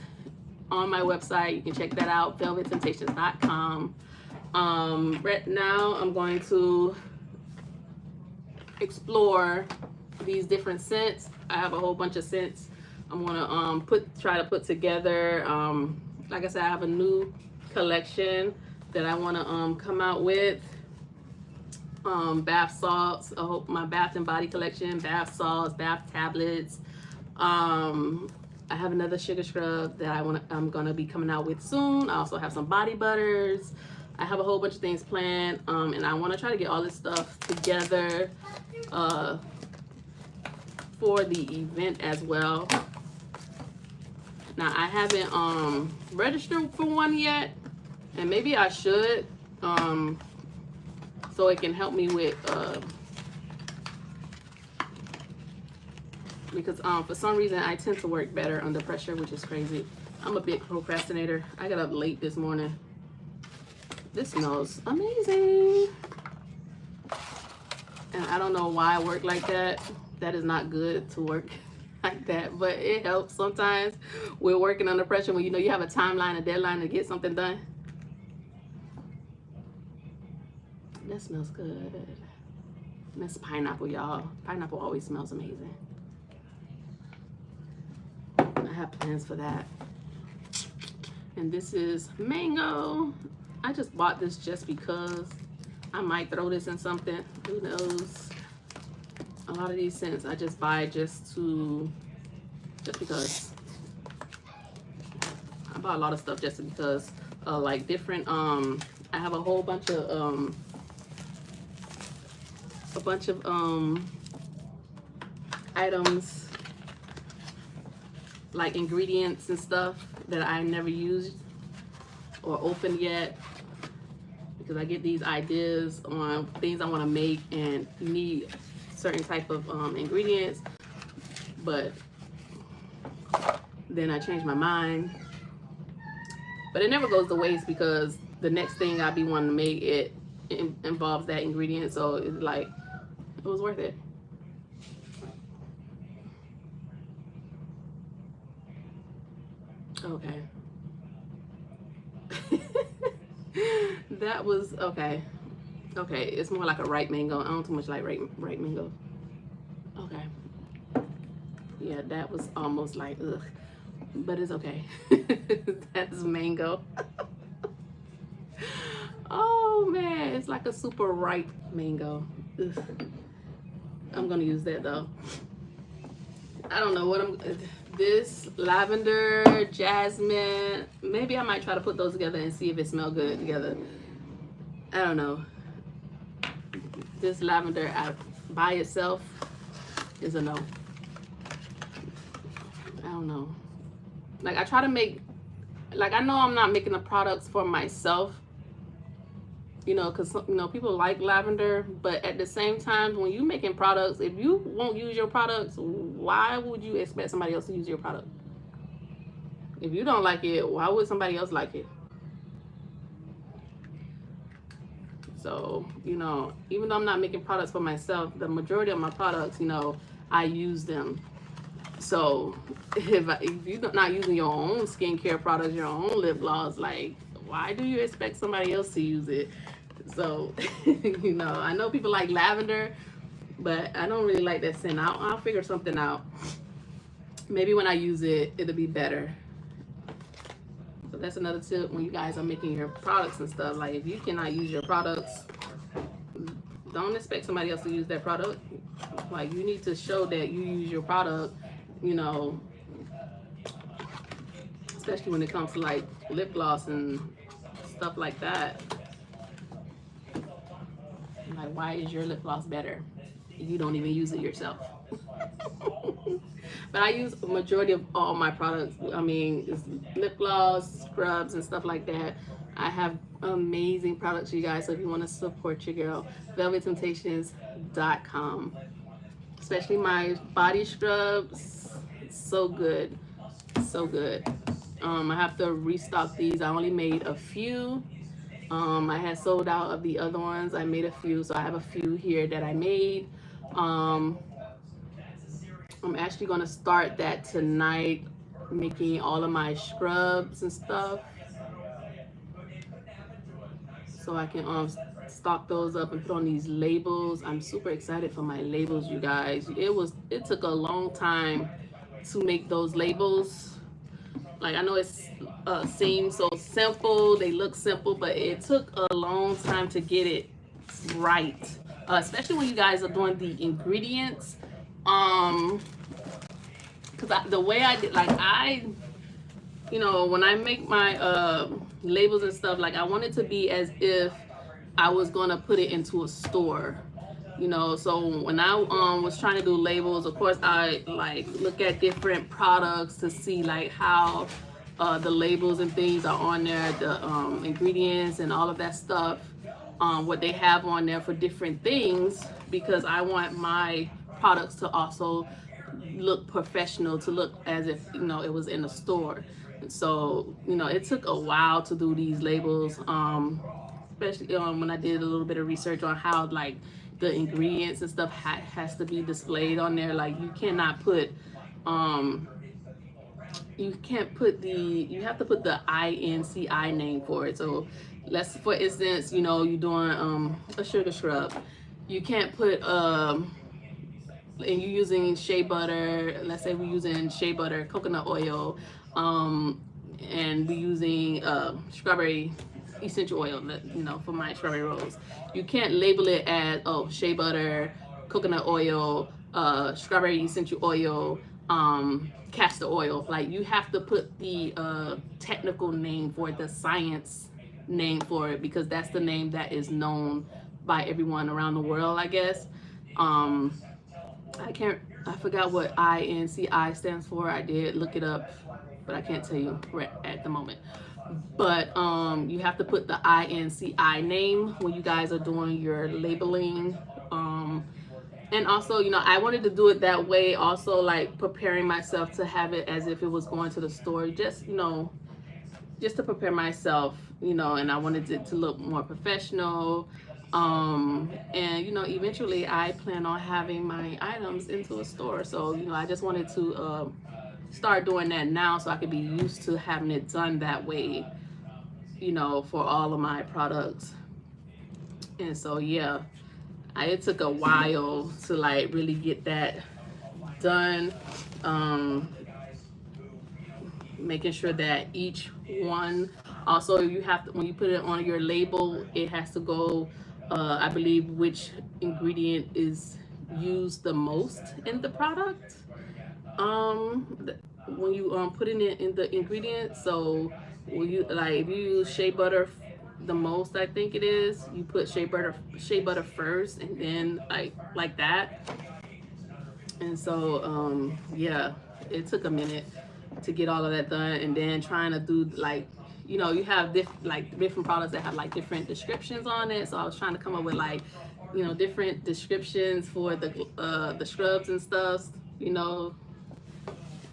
on my website. You can check that out, velvettemptations.com. Right now I'm going to explore these different scents. I have a whole bunch of scents I'm gonna try to put together. Like I said, I have a new collection that I want to come out with. Bath salts, my bath and body collection, bath salts, bath tablets. I have another sugar scrub that I'm gonna be coming out with soon. I also have some body butters. I have a whole bunch of things planned, and I want to try to get all this stuff together for the event as well. Now I haven't registered for one yet, and maybe I should, so it can help me with because for some reason I tend to work better under pressure, which is crazy. I'm a big procrastinator. I got up late this morning. This smells amazing, and I don't know why I work like that. That is not good to work like that, but it helps sometimes with working under pressure when you know you have a timeline, a deadline to get something done. That smells good. And that's pineapple, y'all. Pineapple always smells amazing. I have plans for that. And this is mango. I just bought this just because I might throw this in something. Who knows? A lot of these scents I just buy just because. I bought a lot of stuff just because like different I have a whole bunch of items like ingredients and stuff that I never used or opened yet, because I get these ideas on things I want to make and need certain type of ingredients, but then I change my mind. But it never goes to waste, because the next thing I be wanting to make, it involves that ingredient, so it's like it was worth it. Okay. That was okay. Okay, it's more like a ripe mango. I don't too much like ripe mango. Okay. Yeah, that was almost like ugh, but it's okay. That's mango. Oh man, it's like a super ripe mango. Ugh. I'm gonna use that though. I don't know what this lavender, jasmine, maybe I might try to put those together and see if it smells good together. I don't know. This lavender by itself is a no. I don't know. Like I try to make, like I know I'm not making the products for myself, you know, because you know people like lavender, but at the same time, when you're making products, if you won't use your products, why would you expect somebody else to use your product? If you don't like it, why would somebody else like it? So, you know, even though I'm not making products for myself, the majority of my products, you know, I use them. So if you're not using your own skincare products, your own lip gloss, like, why do you expect somebody else to use it? So, I know people like lavender, but I don't really like that scent. I'll figure something out. Maybe when I use it, it'll be better. So that's another tip when you guys are making your products and stuff. Like, if you cannot use your products, don't expect somebody else to use that product. Like, you need to show that you use your product, especially when it comes to like lip gloss and stuff like that. Like, why is your lip gloss better? You don't even use it yourself. But I use a majority of all my products. I mean, it's lip gloss, scrubs, and stuff like that. I have amazing products, you guys. So if you want to support your girl, velvettemptations.com. Especially my body scrubs, so good, so good. I have to restock these. I only made a few. I had sold out of the other ones. I made a few, so I have a few here that I made. I'm actually gonna start that tonight, making all of my scrubs and stuff, so I can stock those up and put on these labels. I'm super excited for my labels, you guys. It took a long time to make those labels. Like, I know it seems so simple, they look simple, but it took a long time to get it right, especially when you guys are doing the ingredients. Because the way I did, like, when I make my labels and stuff, like, I want it to be as if I was gonna put it into a store. So when I was trying to do labels, of course I like look at different products to see like how the labels and things are on there, the ingredients and all of that stuff, what they have on there for different things, because I want my products to also look professional, to look as if it was in a store. So it took a while to do these labels, especially when I did a little bit of research on how like the ingredients and stuff has to be displayed on there. Like, you cannot put you have to put the INCI name for it. So for instance, you're doing a sugar scrub, you can't put and you're using shea butter. Let's say we're using shea butter, coconut oil, and we're using strawberry essential oil, for my strawberry rolls. You can't label it as shea butter, coconut oil, strawberry essential oil, castor oil. Like, you have to put the technical name for it, the science name for it, because that's the name that is known by everyone around the world, I guess. I forgot what INCI stands for. I did look it up, but I can't tell you right at the moment. But you have to put the INCI name when you guys are doing your labeling. And also, I wanted to do it that way, also like preparing myself to have it as if it was going to the store, just to prepare myself, and I wanted it to look more professional. And eventually I plan on having my items into a store. So, I just wanted to start doing that now, so I could be used to having it done that way, for all of my products. And so, yeah, it took a while to like really get that done. Making sure that each one, also you have to, when you put it on your label, it has to go, I believe, which ingredient is used the most in the product. When you putting it in the ingredients. So when you, like, if you use shea butter the most, I think it is, you put shea butter first, and then like that. And so yeah, it took a minute to get all of that done. And then trying to do, like, you have different products that have like different descriptions on it. So I was trying to come up with like, different descriptions for the scrubs and stuff,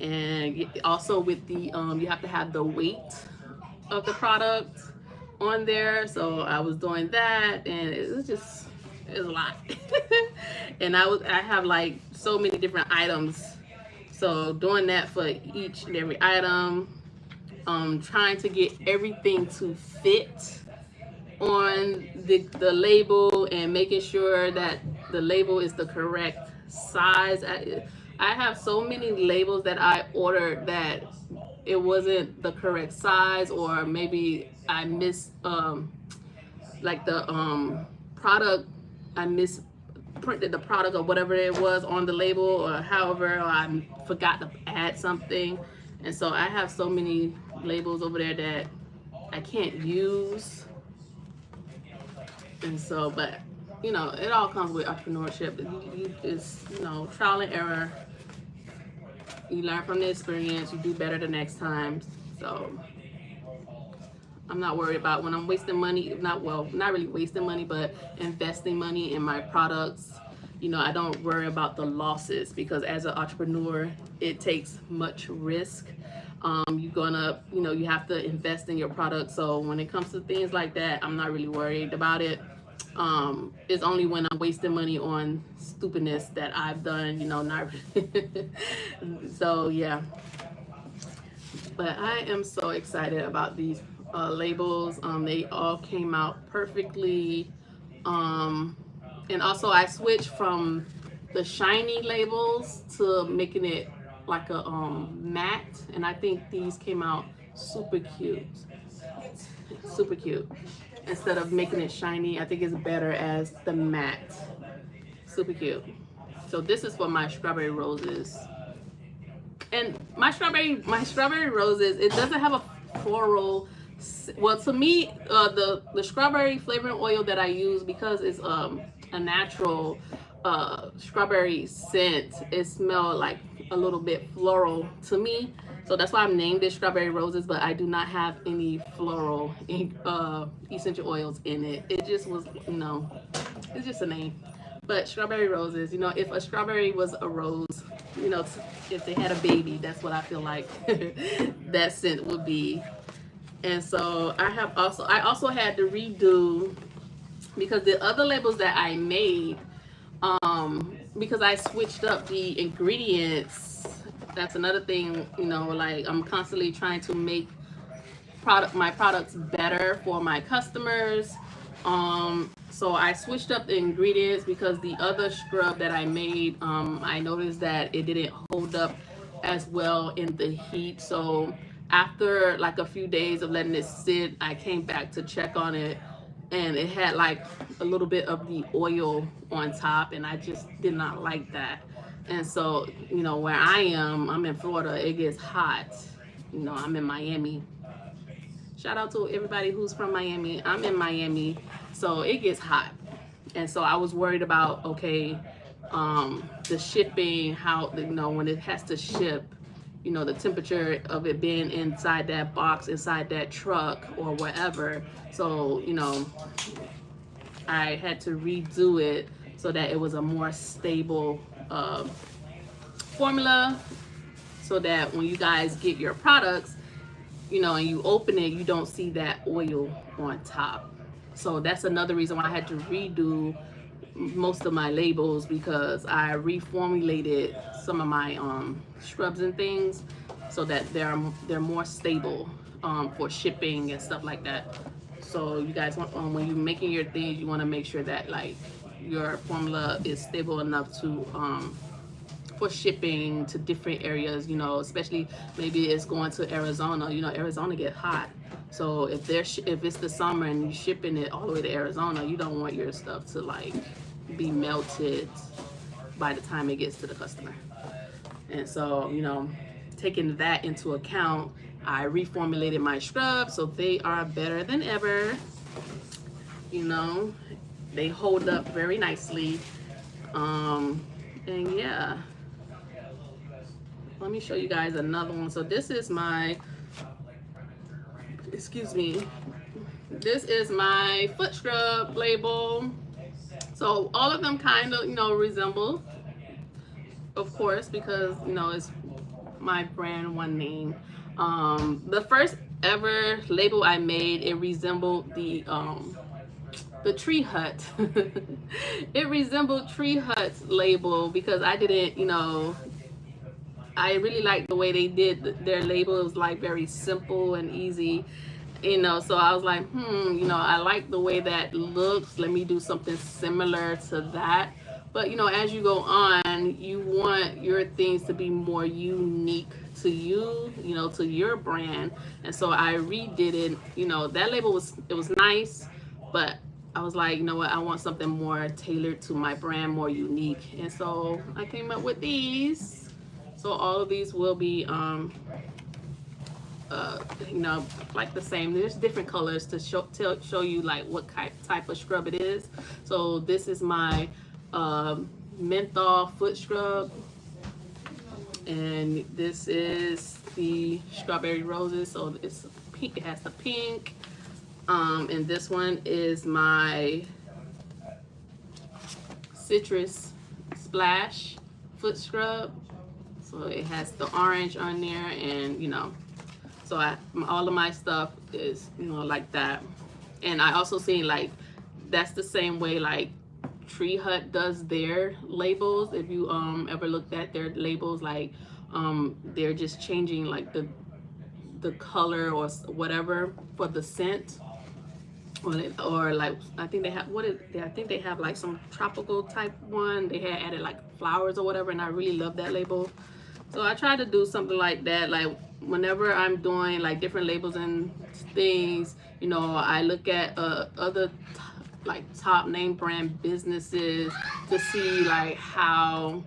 and also with the you have to have the weight of the product on there. So I was doing that, and it was a lot. And I have like so many different items. So doing that for each and every item, trying to get everything to fit on the label and making sure that the label is the correct size. I have so many labels that I ordered that it wasn't the correct size, or maybe I missed like the product, I misprinted the product or whatever it was on the label, or however, or I forgot to add something. And so I have so many labels over there that I can't use. And so, but you know, it all comes with entrepreneurship. It's, you know, trial and error. You learn from the experience, you do better the next time. So I'm not worried about when I'm wasting money, not really wasting money, but investing money in my products. You know, I don't worry about the losses, because as an entrepreneur, it takes much risk. You're gonna, you know, you have to invest in your product. So when it comes to things like that, I'm not really worried about it. It's only when I'm wasting money on stupidness that I've done, you know, not really. So yeah, but I am so excited about these labels. They all came out perfectly. And also I switched from the shiny labels to making it like a matte, and I think these came out super cute. Super cute. Instead of making it shiny, I think it's better as the matte. Super cute. So this is for my strawberry roses. And my strawberry roses, it doesn't have a floral. Well, to me, the strawberry flavoring oil that I use, because it's a natural strawberry scent, it smells like a little bit floral to me. So that's why I named it strawberry roses, but I do not have any floral essential oils in it. It just was, you know, it's just a name. But strawberry roses, you know, if a strawberry was a rose, you know, if they had a baby, that's what I feel like that scent would be. And so I also had to redo, because the other labels that I made, because I switched up the ingredients. That's another thing, you know, like I'm constantly trying to make my products better for my customers. So I switched up the ingredients, because the other scrub that I made, I noticed that it didn't hold up as well in the heat. So after like a few days of letting it sit, I came back to check on it, and it had like a little bit of the oil on top, and I just did not like that. And so, you know, where I'm in Florida, it gets hot. You know, I'm in Miami. Shout out to everybody who's from Miami. I'm in Miami, so it gets hot. And so I was worried about, okay, the shipping, how, you know, when it has to ship, you know, the temperature of it being inside that box, inside that truck or whatever. So, you know, I had to redo it so that it was a more stable formula, so that when you guys get your products, you know, and you open it, you don't see that oil on top. So that's another reason why I had to redo most of my labels, because I reformulated some of my scrubs and things so that they're more stable for shipping and stuff like that. So you guys want, when you're making your things, you want to make sure that like your formula is stable enough to for shipping to different areas, you know, especially maybe it's going to Arizona. You know, Arizona get hot. So if it's the summer and you're shipping it all the way to Arizona, you don't want your stuff to like be melted by the time it gets to the customer. And so, you know, taking that into account, I reformulated my scrubs so they are better than ever. You know, they hold up very nicely. And yeah, let me show you guys another one. So this is my, excuse me, this is my foot scrub label. So all of them kind of, you know, resemble, of course, because, you know, it's my brand, one name. The first ever label I made, it resembled the tree hut. It resembled Tree Hut's label, because I didn't, you know, I really like the way they did their label. It was like very simple and easy, you know. So I was like, you know, I like the way that looks. Let me do something similar to that. But you know, as you go on, you want your things to be more unique to you, you know, to your brand. And so I redid it. You know, that label was, it was nice, but I was like, you know what, I want something more tailored to my brand, more unique. And so I came up with these. So all of these will be you know, like the same. There's different colors to show you like what type of scrub it is. So this is my menthol foot scrub, and this is the strawberry roses. So it's pink. It has the pink. And this one is my citrus splash foot scrub. So it has the orange on there, and you know. So all of my stuff is, you know, like that. And I also seen like, that's the same way like Tree Hut does their labels. If you ever looked at their labels, like they're just changing like the color or whatever for the scent. Or like, I think they have, I think they have like some tropical type one. They had added like flowers or whatever, and I really love that label. So I try to do something like that. Like whenever I'm doing like different labels and things, you know, I look at other like top name brand businesses to see like how,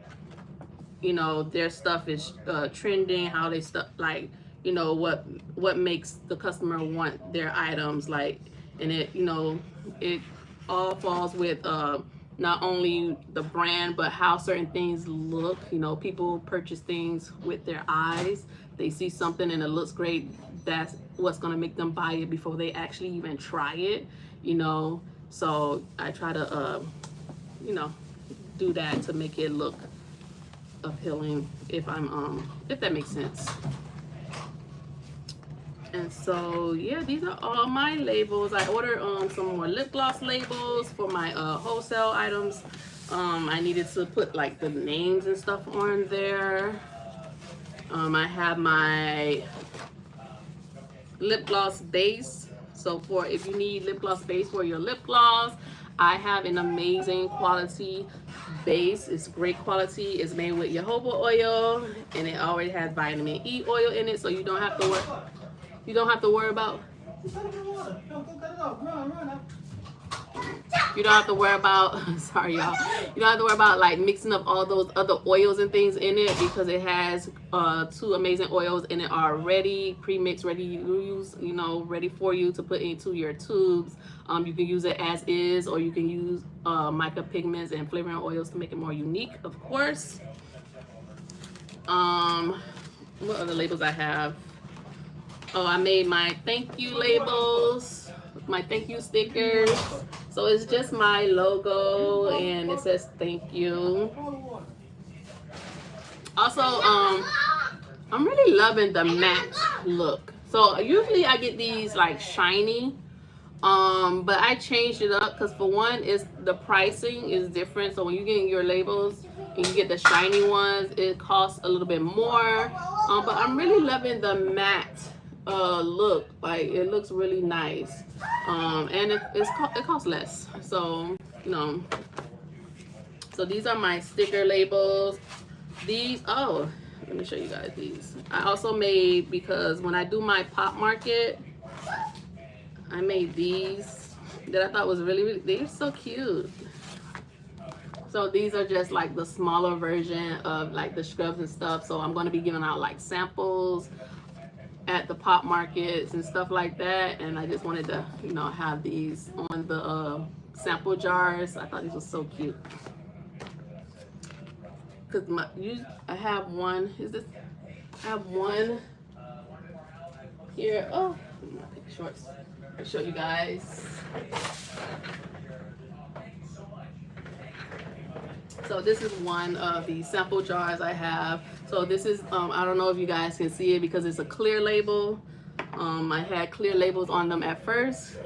you know, their stuff is trending, how they stuff, like, you know, what makes the customer want their items, like. And it, you know, it all falls with not only the brand, but how certain things look. You know, people purchase things with their eyes. They see something and it looks great. That's what's gonna make them buy it before they actually even try it, you know. So I try to, you know, do that to make it look appealing, if that makes sense. And so yeah, these are all my labels. I ordered some more lip gloss labels for my wholesale items. I needed to put like the names and stuff on there. I have my lip gloss base. So for if you need lip gloss base for your lip gloss, I have an amazing quality base. It's great quality. It's made with jojoba oil, and it already has vitamin E oil in it, so you don't have to worry. You don't have to worry about. You don't have to worry about. Sorry, y'all. You don't have to worry about like mixing up all those other oils and things in it, because it has 2 amazing oils in it already, pre-mixed, ready to use. You know, ready for you to put into your tubes. You can use it as is, or you can use mica pigments and flavoring oils to make it more unique, of course. What other labels I have? Oh, I made my thank you labels, my thank you stickers. So it's just my logo and it says thank you. Also, I'm really loving the matte look. So usually I get these like shiny, but I changed it up because for one, is the pricing is different. So when you get your labels and you get the shiny ones, it costs a little bit more. But I'm really loving the matte look. Like it looks really nice, and it costs less. So you know. So these are my sticker labels. These, oh, let me show you guys these. I also made, because when I do my pop market, I made these that I thought was really, they're so cute. So these are just like the smaller version of like the scrubs and stuff. So I'm going to be giving out like samples at the pop markets and stuff like that. And I just wanted to, you know, have these on the sample jars. I thought these were so cute. Cause I have one. I have one here. Oh, shorts. I'll show you guys. So this is one of the sample jars I have. So this is, I don't know if you guys can see it because it's a clear label. I had clear labels on them at first.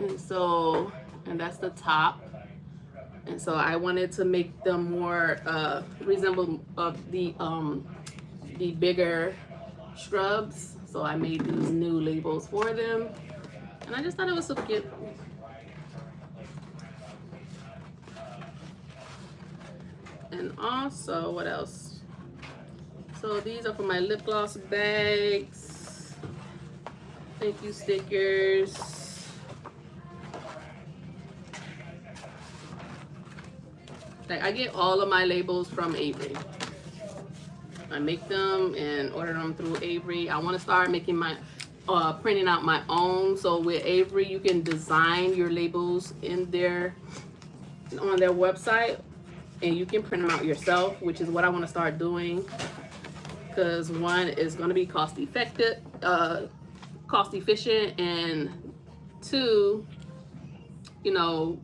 And so, and that's the top. And so I wanted to make them more resemble of the bigger shrubs. So I made these new labels for them, and I just thought it was so cute. And also, what else? So these are for my lip gloss bags. Thank you stickers. Like, I get all of my labels from Avery. I make them and order them through Avery. I want to start making my printing out my own. So with Avery, you can design your labels in their on their website, and you can print them out yourself, which is what I want to start doing, because one is going to be cost efficient, and two, you know,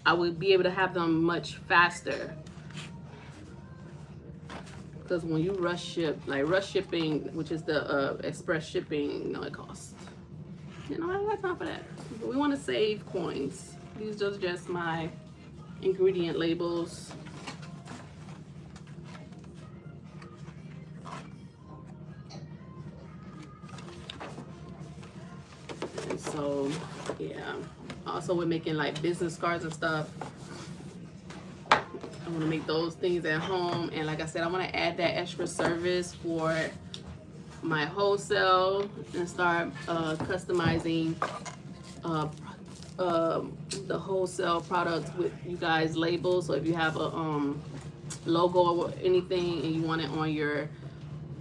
I would be able to have them much faster. Because when you rush shipping, which is the express shipping, you know, it costs. You know, I don't have time for that. We want to save coins. These are just my ingredient labels. And so, yeah. Also, we're making like business cards and stuff. I want to make those things at home, and like I said, I want to add that extra service for my wholesale and start customizing the wholesale products with you guys labels. So if you have a logo or anything and you want it on your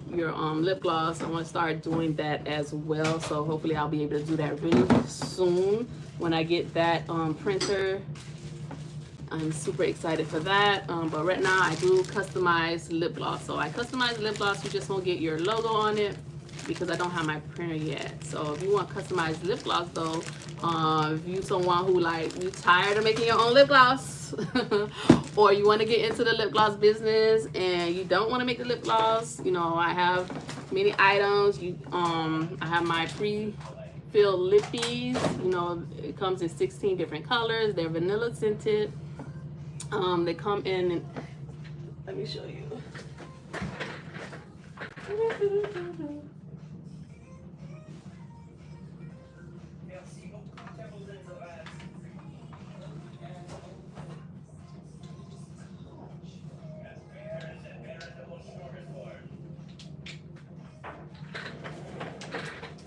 lip gloss, I want to start doing that as well. So hopefully I'll be able to do that really soon when I get that printer. I'm super excited for that. But right now I do customize lip gloss. So I customize lip gloss. You just won't get your logo on it because I don't have my printer yet. So if you want customized lip gloss though, if you someone who you tired of making your own lip gloss or you want to get into the lip gloss business and you don't want to make the lip gloss, you know, I have many items. I have my pre-filled lippies. You know, it comes in 16 different colors. They're vanilla scented. They come in, let me show you.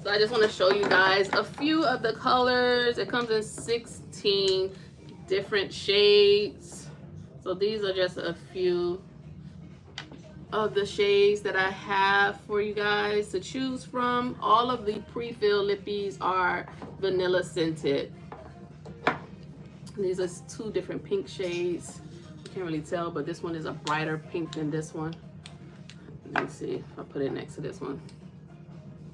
So I just want to show you guys a few of the colors. It comes in 16 different shades. So these are just a few of the shades that I have for you guys to choose from. All of the pre-filled lippies are vanilla scented. These are two different pink shades. You can't really tell, but this one is a brighter pink than this one. Let me see if I put it next to this one.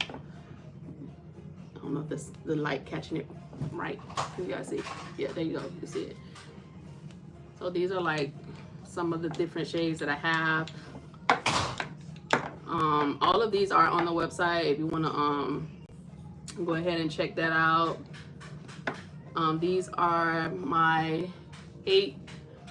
I don't know if this, the light catching it right. You guys see? Yeah, there you go. You see it. So these are like some of the different shades that I have. All of these are on the website if you want to go ahead and check that out. These are my 8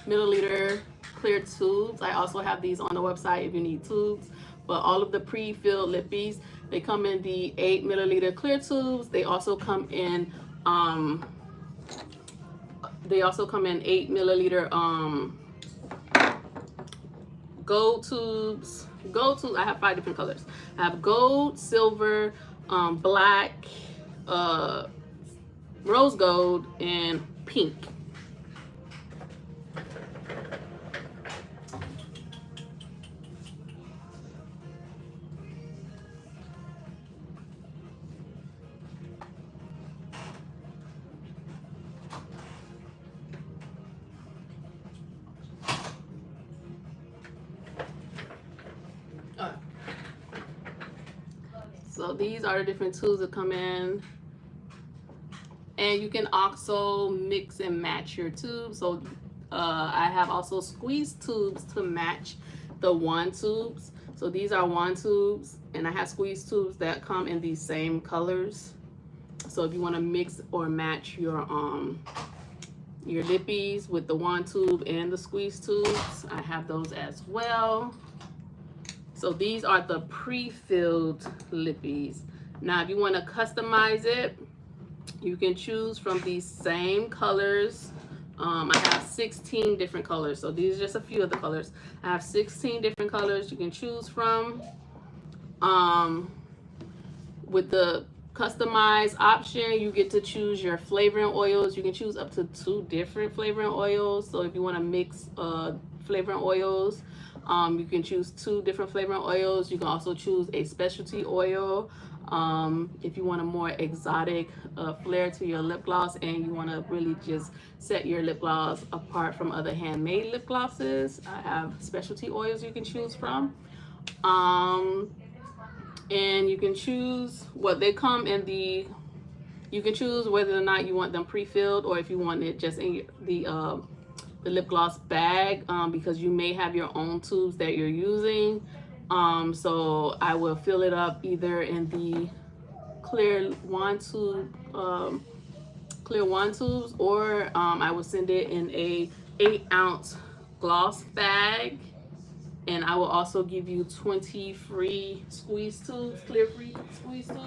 milliliter clear tubes. I also have these on the website if you need tubes. But all of the pre-filled lippies, they come in the 8 milliliter clear tubes. They also come in 8 milliliter gold tubes. Gold tubes, I have 5 different colors. I have gold, silver, black, rose gold, and pink. So these are the different tubes that come in, and you can also mix and match your tubes. So I have also squeeze tubes to match the wand tubes. So these are wand tubes, and I have squeeze tubes that come in these same colors. So if you want to mix or match your your lippies with the wand tube and the squeeze tubes. I have those as well. So these are the pre-filled lippies. Now, if you want to customize it, you can choose from these same colors. I have 16 different colors. So these are just a few of the colors. I have 16 different colors you can choose from. With the customized option, you get to choose your flavoring oils. You can choose up to 2 different flavoring oils. So if you want to mix flavoring oils, you can choose 2 different flavoring oils. You can also choose a specialty oil if you want a more exotic flair to your lip gloss and you want to really just set your lip gloss apart from other handmade lip glosses. I have specialty oils you can choose from. And you can choose what they come in the, you can choose whether or not you want them pre-filled or if you want it just in the lip gloss bag, because you may have your own tubes that you're using. So I will fill it up either in the clear wand tube, clear wand tubes, or I will send it in a 8-ounce gloss bag. And I will also give you 20 free squeeze tubes, clear free squeeze tubes.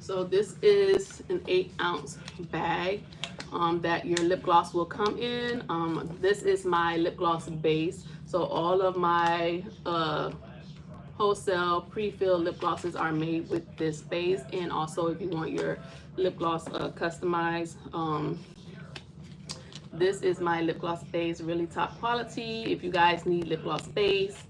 So this is an 8-ounce bag that your lip gloss will come in. This is my lip gloss base. So all of my wholesale pre-filled lip glosses are made with this base. And also if you want your lip gloss customized, this is my lip gloss base, really top quality. If you guys need lip gloss base,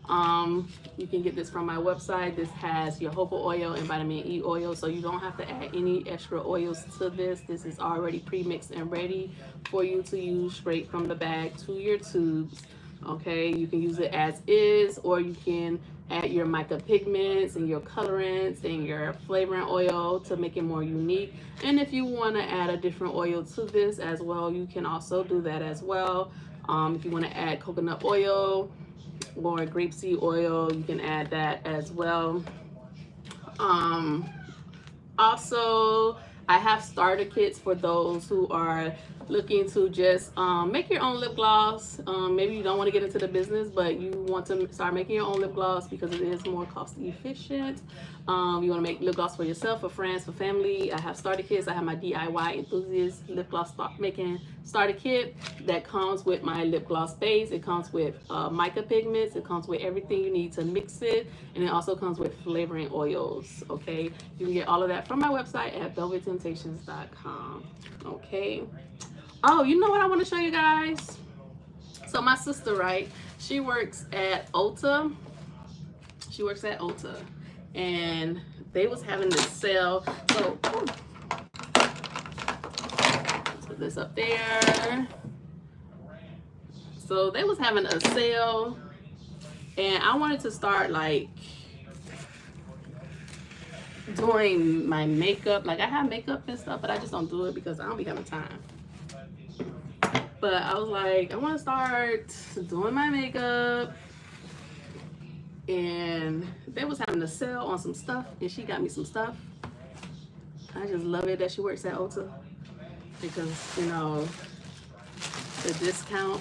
you can get this from my website. This has your jojoba oil and vitamin E oil, so you don't have to add any extra oils to this. This is already pre-mixed and ready for you to use straight from the bag to your tubes. Okay, you can use it as is, or you can add your mica pigments and your colorants and your flavoring oil to make it more unique. And if you want to add a different oil to this as well, you can also do that as well. If you want to add coconut oil or grapeseed oil, you can add that as well. Also, I have starter kits for those who are looking to just make your own lip gloss. Maybe you don't want to get into the business, but you want to start making your own lip gloss because it is more cost efficient. You want to make lip gloss for yourself, for friends, for family. I have starter kits. I have my DIY enthusiast lip gloss making starter kit that comes with my lip gloss base. It comes with mica pigments. It comes with everything you need to mix it, and it also comes with flavoring oils. Okay, you can get all of that from my website at velvettemptations.com. Okay. Oh, you know what I want to show you guys? So my sister, right, she works at Ulta. She works at Ulta. And they was having this sale. So, put this up there. So they was having a sale. And I wanted to start like doing my makeup. Like I have makeup and stuff, but I just don't do it because I don't be having time. But I was like, I want to start doing my makeup. And they was having a sale on some stuff, and she got me some stuff. I just love it that she works at Ulta because, you know, the discount,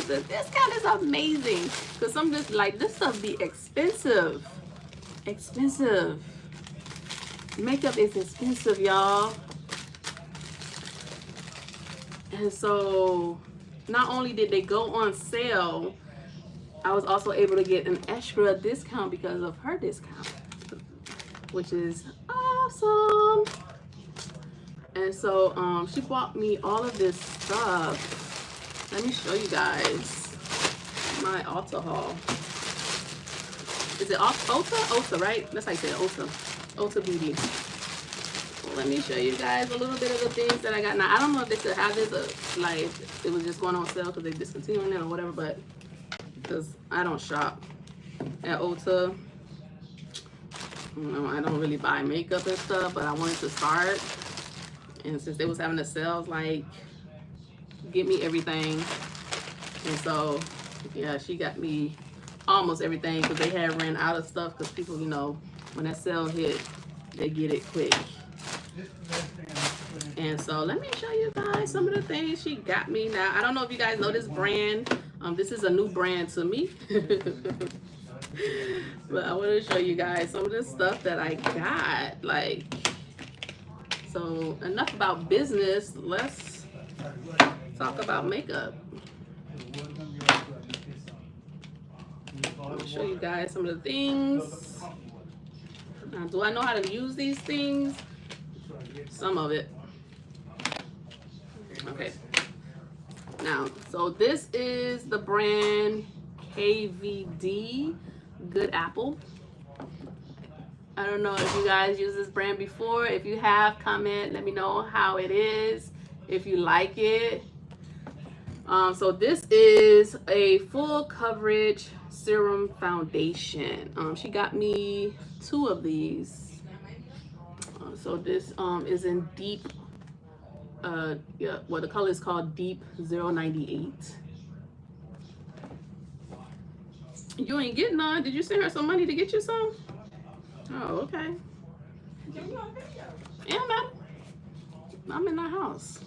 the discount is amazing. Because some just like this stuff be expensive. Expensive. Makeup is expensive, y'all. And so not only did they go on sale, I was also able to get an extra discount because of her discount, which is awesome. And so she bought me all of this stuff. Let me show you guys my Ulta haul. Is it Ulta? Ulta, right? That's how you say it, Ulta. Ulta Beauty. Let me show you guys a little bit of the things that I got. Now, I don't know if they still have this, or like it was just going on sale because they discontinuing it or whatever, but because I don't shop at Ulta. You know, I don't really buy makeup and stuff, but I wanted to start. And since they was having a sale, I was like, get me everything. And so, yeah, she got me almost everything because they had ran out of stuff because people, you know, when that sale hit, they get it quick. And so let me show you guys some of the things she got me. Now, I don't know if you guys know this brand. This is a new brand to me. But I want to show you guys some of the stuff that I got. Like, so enough about business. Let's talk about makeup. I'll show you guys some of the things. Now, do I know how to use these things? Some of it. Okay. Now, so this is the brand KVD, Good Apple. I don't know if you guys use this brand before. If you have, comment, let me know how it is, if you like it. So this is a full coverage serum foundation. She got me 2 of these. So this is in deep, yeah, well, the color is called Deep 098. You ain't getting none. Did you send her some money to get you some? Oh, okay. Yeah, man. I'm in my house.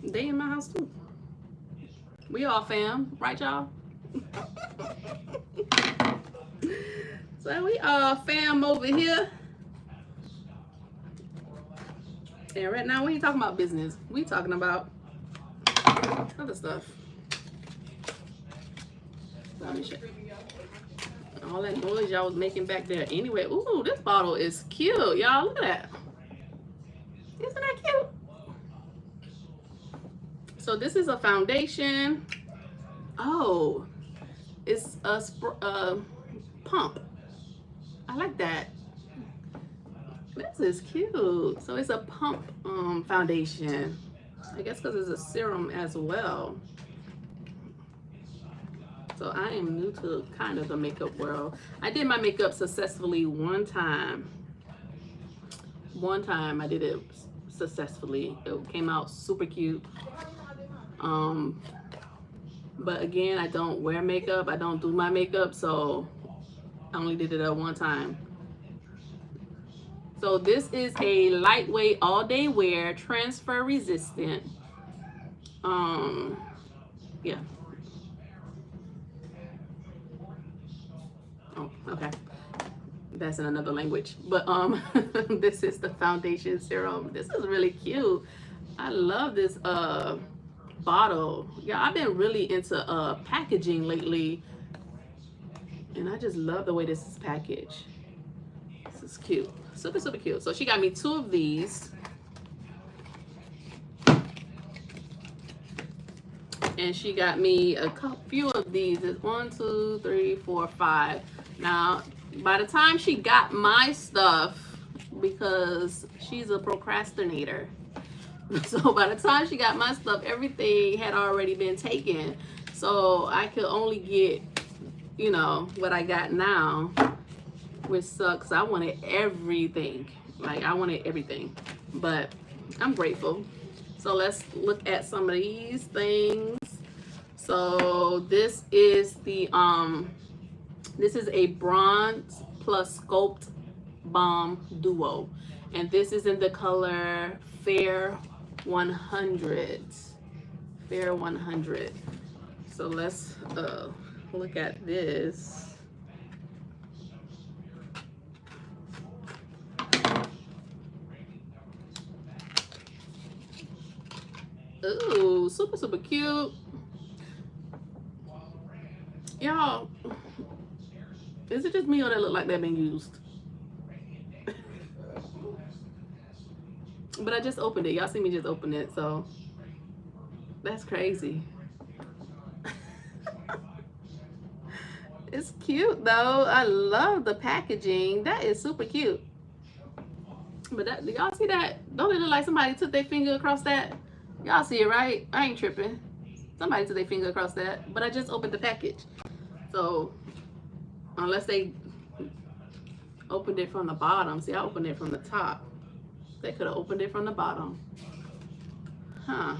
They in my house too. We all fam, right, y'all? So we all fam over here. And right now we ain't talking about business. We talking about other stuff. So let me show you. All that noise y'all was making back there. Anyway, ooh, this bottle is cute, y'all. Look at that. Isn't that cute? So this is a foundation. Oh, it's a pump. I like that. This is cute. So it's a pump foundation. I guess because it's a serum as well. So I am new to kind of the makeup world. I did my makeup successfully one time. One time I did it successfully. It came out super cute. But again, I don't wear makeup. I don't do my makeup, so I only did it at one time. So this is a lightweight all-day wear, transfer resistant. Yeah. Oh, okay. That's in another language. But this is the foundation serum. This is really cute. I love this bottle. Yeah, I've been really into packaging lately. And I just love the way this is packaged. This is cute. Super, super cute. So she got me 2 of these. And she got me a few of these. It's 1, 2, 3, 4, 5. Now, by the time she got my stuff, because she's a procrastinator, so by the time she got my stuff, everything had already been taken. So I could only get, you know, what I got now, which sucks. I wanted everything. Like, I wanted everything. But I'm grateful. So let's look at some of these things. So this is the this is a bronze plus sculpt balm duo, and this is in the color Fair 100. Fair 100. So let's look at this. Ooh, super, super cute. Y'all, is it just me or that look like they've been used? But I just opened it. Y'all see me just open it, so that's crazy. It's cute though. I love the packaging. That is super cute. But that, do y'all see that? Don't it look like somebody took their finger across that? Y'all see it, right? I ain't tripping. Somebody took their finger across that. But I just opened the package. So, unless they opened it from the bottom. See, I opened it from the top. They could have opened it from the bottom. Huh.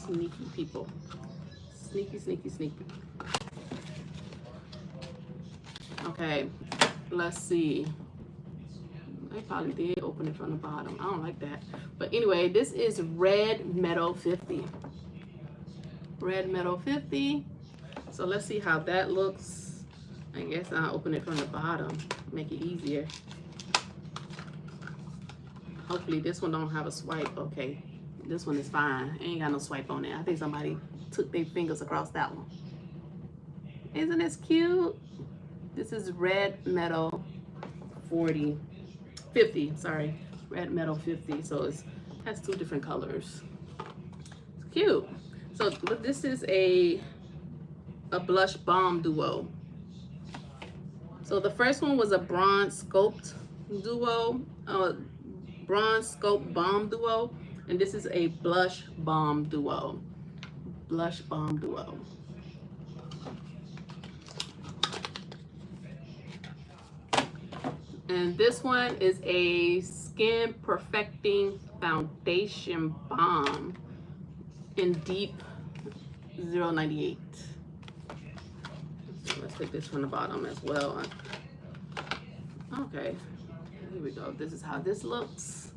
Sneaky people. Sneaky, sneaky, sneaky. Okay, let's see. They probably did open it from the bottom. I don't like that. But anyway, this is Red Metal 50. Red Metal 50. So let's see how that looks. I guess I'll open it from the bottom, make it easier. Hopefully this one don't have a swipe. Okay, this one is fine. Ain't got no swipe on it. I think somebody took their fingers across that one. Isn't this cute? This is Red Metal 50, sorry. Red Metal 50. So it has two different colors. It's cute. So this is a blush balm duo. So the first one was a bronze sculpt duo, bronze sculpt balm duo, and this is a blush balm duo. Blush balm duo. And this one is a skin perfecting foundation balm in deep 098. So let's take this from the bottom as well. Okay, here we go. This is how this looks.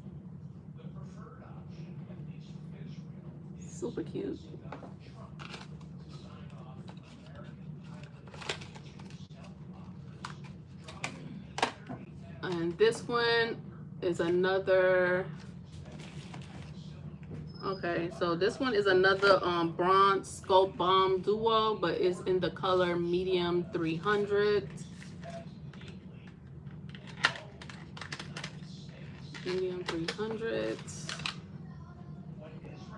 Super cute. And this one is another, okay, so this one is another bronze sculpt balm duo, but it's in the color medium 300. Medium 300.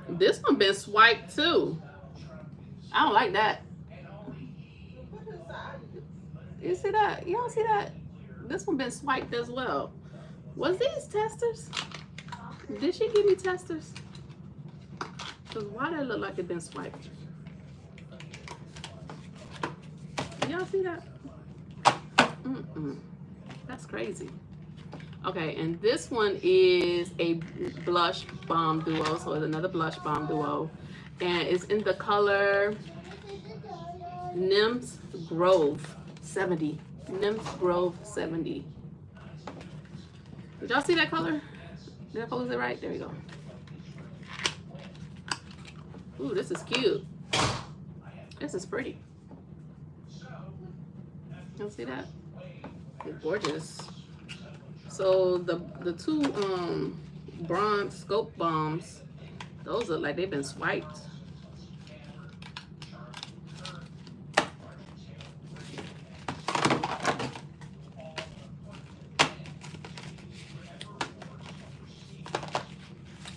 This one been swiped too. I don't like that. You see that? You don't see that? This one been swiped as well. Was these testers? Did she give me testers? Because why does it look like it been swiped? Y'all see that? That's crazy. Okay, and this one is a blush balm duo. So it's another blush balm duo. And it's in the color Nymph Grove 70. Nymph Grove 70. Did y'all see that color? Did I focus it right? There we go. Ooh, this is cute. This is pretty. Y'all see that? It's gorgeous. So the two bronze sculpt balms, those look like they've been swiped.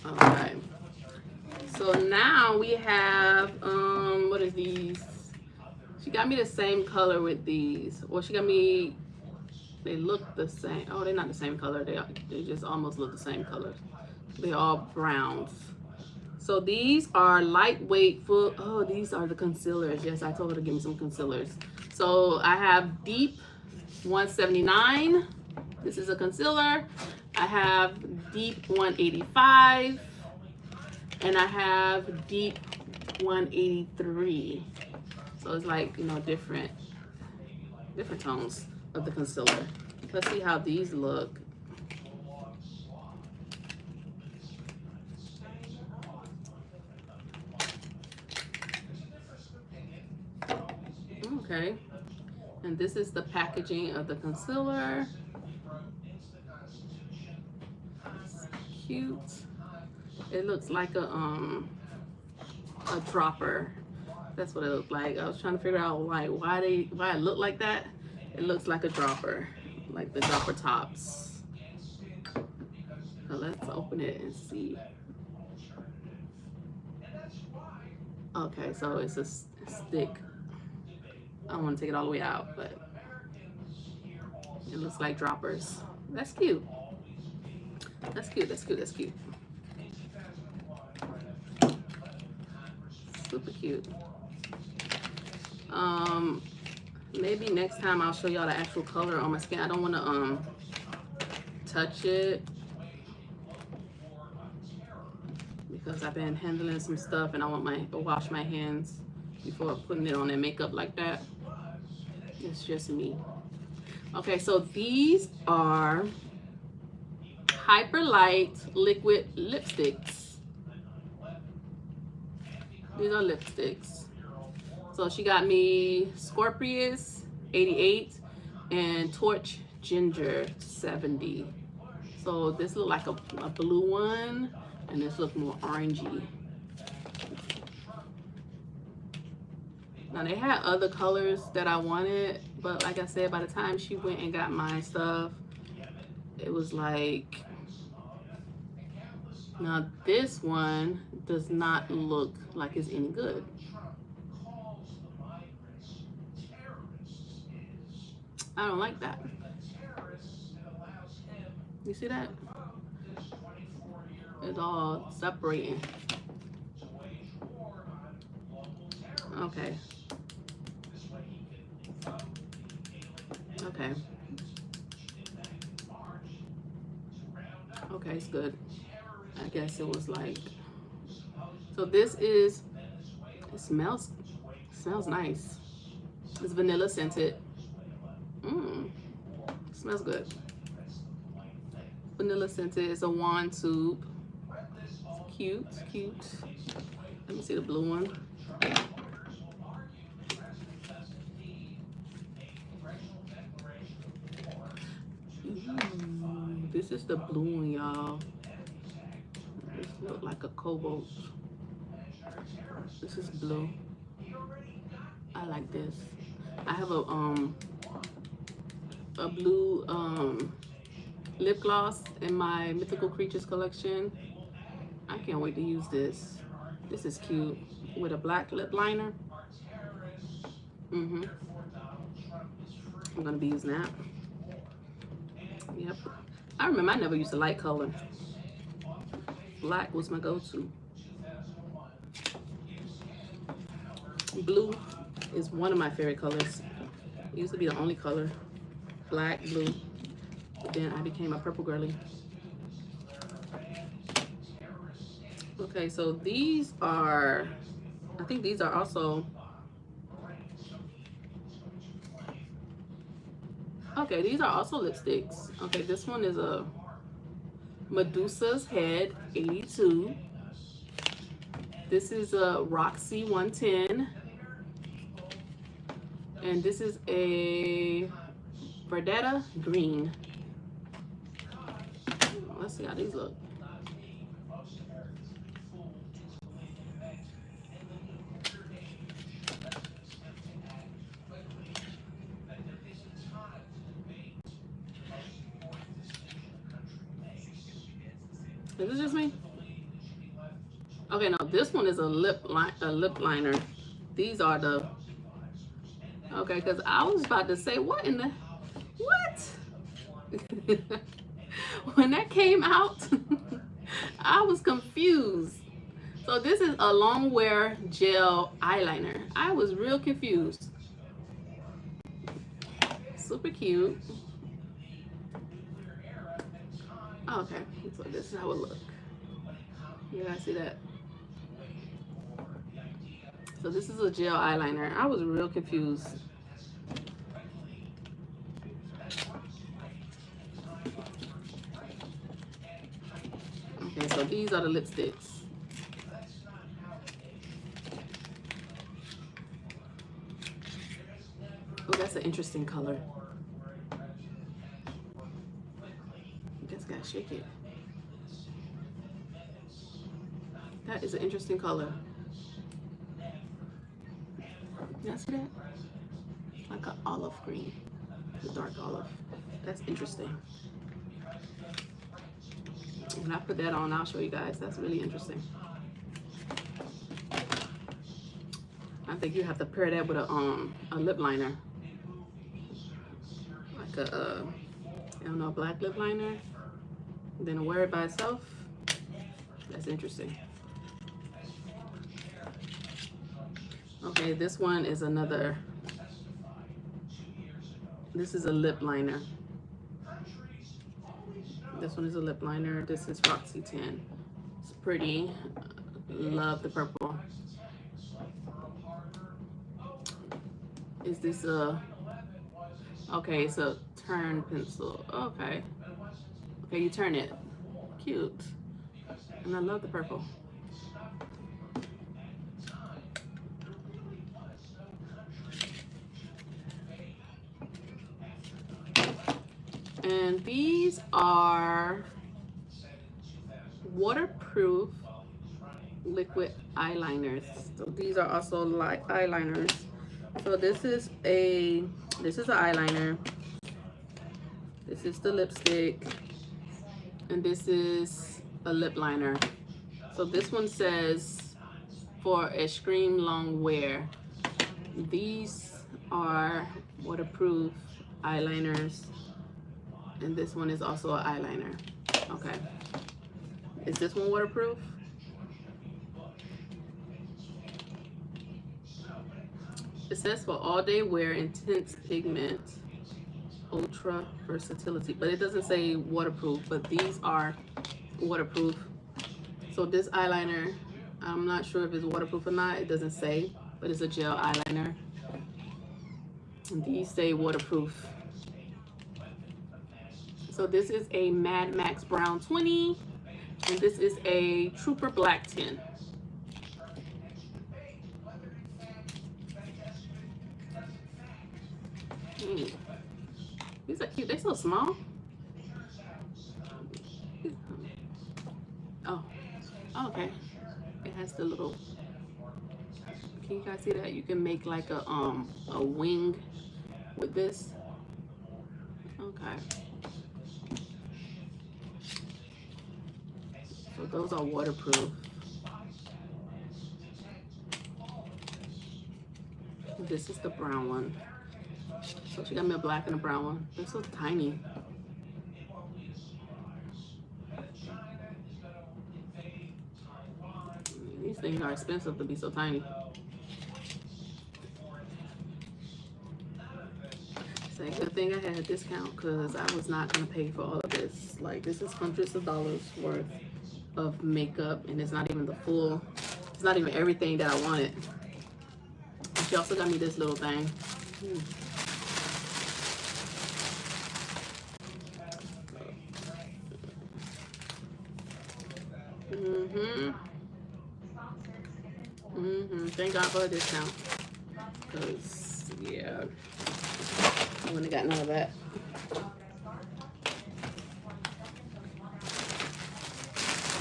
Okay, so now we have what is these? She got me the same color with these. Well, she got me, they look the same. Oh, they're not the same color. They just almost look the same color. They're all browns. So these are lightweight full. Oh, these are the concealers. Yes, I told her to give me some concealers. So I have Deep 179. This is a concealer. I have Deep 185. And I have Deep 183. So it's like, you know, different tones of the concealer. Let's see how these look. Okay, and this is the packaging of the concealer. It's cute. It looks like a dropper. That's what it looked like. I was trying to figure out like why it looked like that. It looks like a dropper, like the dropper tops. So let's open it and see. Okay, so it's a stick. I don't want to take it all the way out, but it looks like droppers. That's cute. That's cute. That's cute. That's cute. Super cute. Maybe next time I'll show y'all the actual color on my skin. I don't want to touch it because I've been handling some stuff and I want to wash my hands before putting it on their makeup like that. It's just me. Okay, so these are Hyper Light Liquid Lipsticks. These are lipsticks. So she got me Scorpius 88 and Torch Ginger 70. So this look like a blue one, and this look more orangey. Now they had other colors that I wanted, but like I said, by the time she went and got my stuff, it was like, now this one does not look like it's any good. I don't like that. You see that? It's all separating. Okay. Okay. Okay, it's good. I guess it was like, so this is, it smells nice. It's vanilla scented. Smells good. Vanilla scented. It's a wand tube. It's cute, cute. Let me see the blue one. This is the blue one, y'all. This looks like a cobalt. This is blue. I like this. I have a blue lip gloss in my Mythical Creatures collection. I can't wait to use this. This is cute with a black lip liner. I'm gonna be using that. Yep. I remember I never used a light color. Black was my go-to. Blue is one of my favorite colors. It used to be the only color. Black, blue. But then I became a purple girly. Okay, so these are, I think these are also, okay, these are also lipsticks. Okay, this one is a Medusa's Head 82. This is a Roxy 110. And this is a Verdetta Green. Let's see how these look. Is this just me? Okay, no, this one is a lip liner. These are the, okay, because I was about to say, what in the, what? When that came out, I was confused. So this is a long wear gel eyeliner. I was real confused. Super cute. Okay, so this is how it looks. You guys see that? So this is a gel eyeliner. I was real confused. Okay, so these are the lipsticks. Oh, that's an interesting color. Just gotta shake it. That is an interesting color. You see that? Like an olive green, a dark olive. That's interesting. When I put that on, I'll show you guys. That's really interesting. I think you have to pair that with a lip liner, like a I don't know, a black lip liner. Then wear it by itself. That's interesting. Okay, this one is another. This is a lip liner. This one is a lip liner. This is Roxy 10. It's pretty. Love the purple. Is this a, okay, it's a turn pencil. Okay. Okay, you turn it. cute. And I love the purple. And these are waterproof liquid eyeliners. So these are also like eyeliners. So this is an eyeliner. This is the lipstick. And this is a lip liner. So this one says for extreme long wear. These are waterproof eyeliners. And this one is also an eyeliner. Okay. Is this one waterproof? It says for all day wear, intense pigment, ultra versatility, but it doesn't say waterproof, but these are waterproof. So this eyeliner, I'm not sure if it's waterproof or not. It doesn't say, but it's a gel eyeliner. And these say waterproof. So this is a Mad Max Brown 20, and this is a Trooper Black 10. These are cute. They're so small. Oh, okay. It has the little. Can you guys see that? You can make like a wing with this. Okay. So those are waterproof. This is the brown one. So she got me a black and a brown one. They're so tiny. These things are expensive to be so tiny. It's a good thing I had a discount because I was not going to pay for all of this. Like, this is hundreds of dollars worth of makeup, and it's not even the full, it's not even everything that I wanted. And she also got me this little thing. Thank God for a discount. Because, yeah, I wouldn't have got none of that.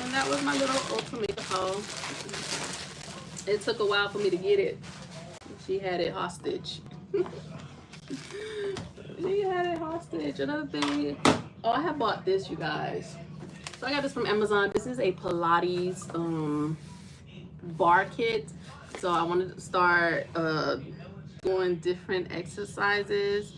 And that was my little Ultra makeup haul. It took a while for me to get it. She had it hostage. She had it hostage. Another thing. Oh, I have bought this, you guys. So I got this from Amazon. This is a Pilates bar kit. So I wanted to start doing different exercises.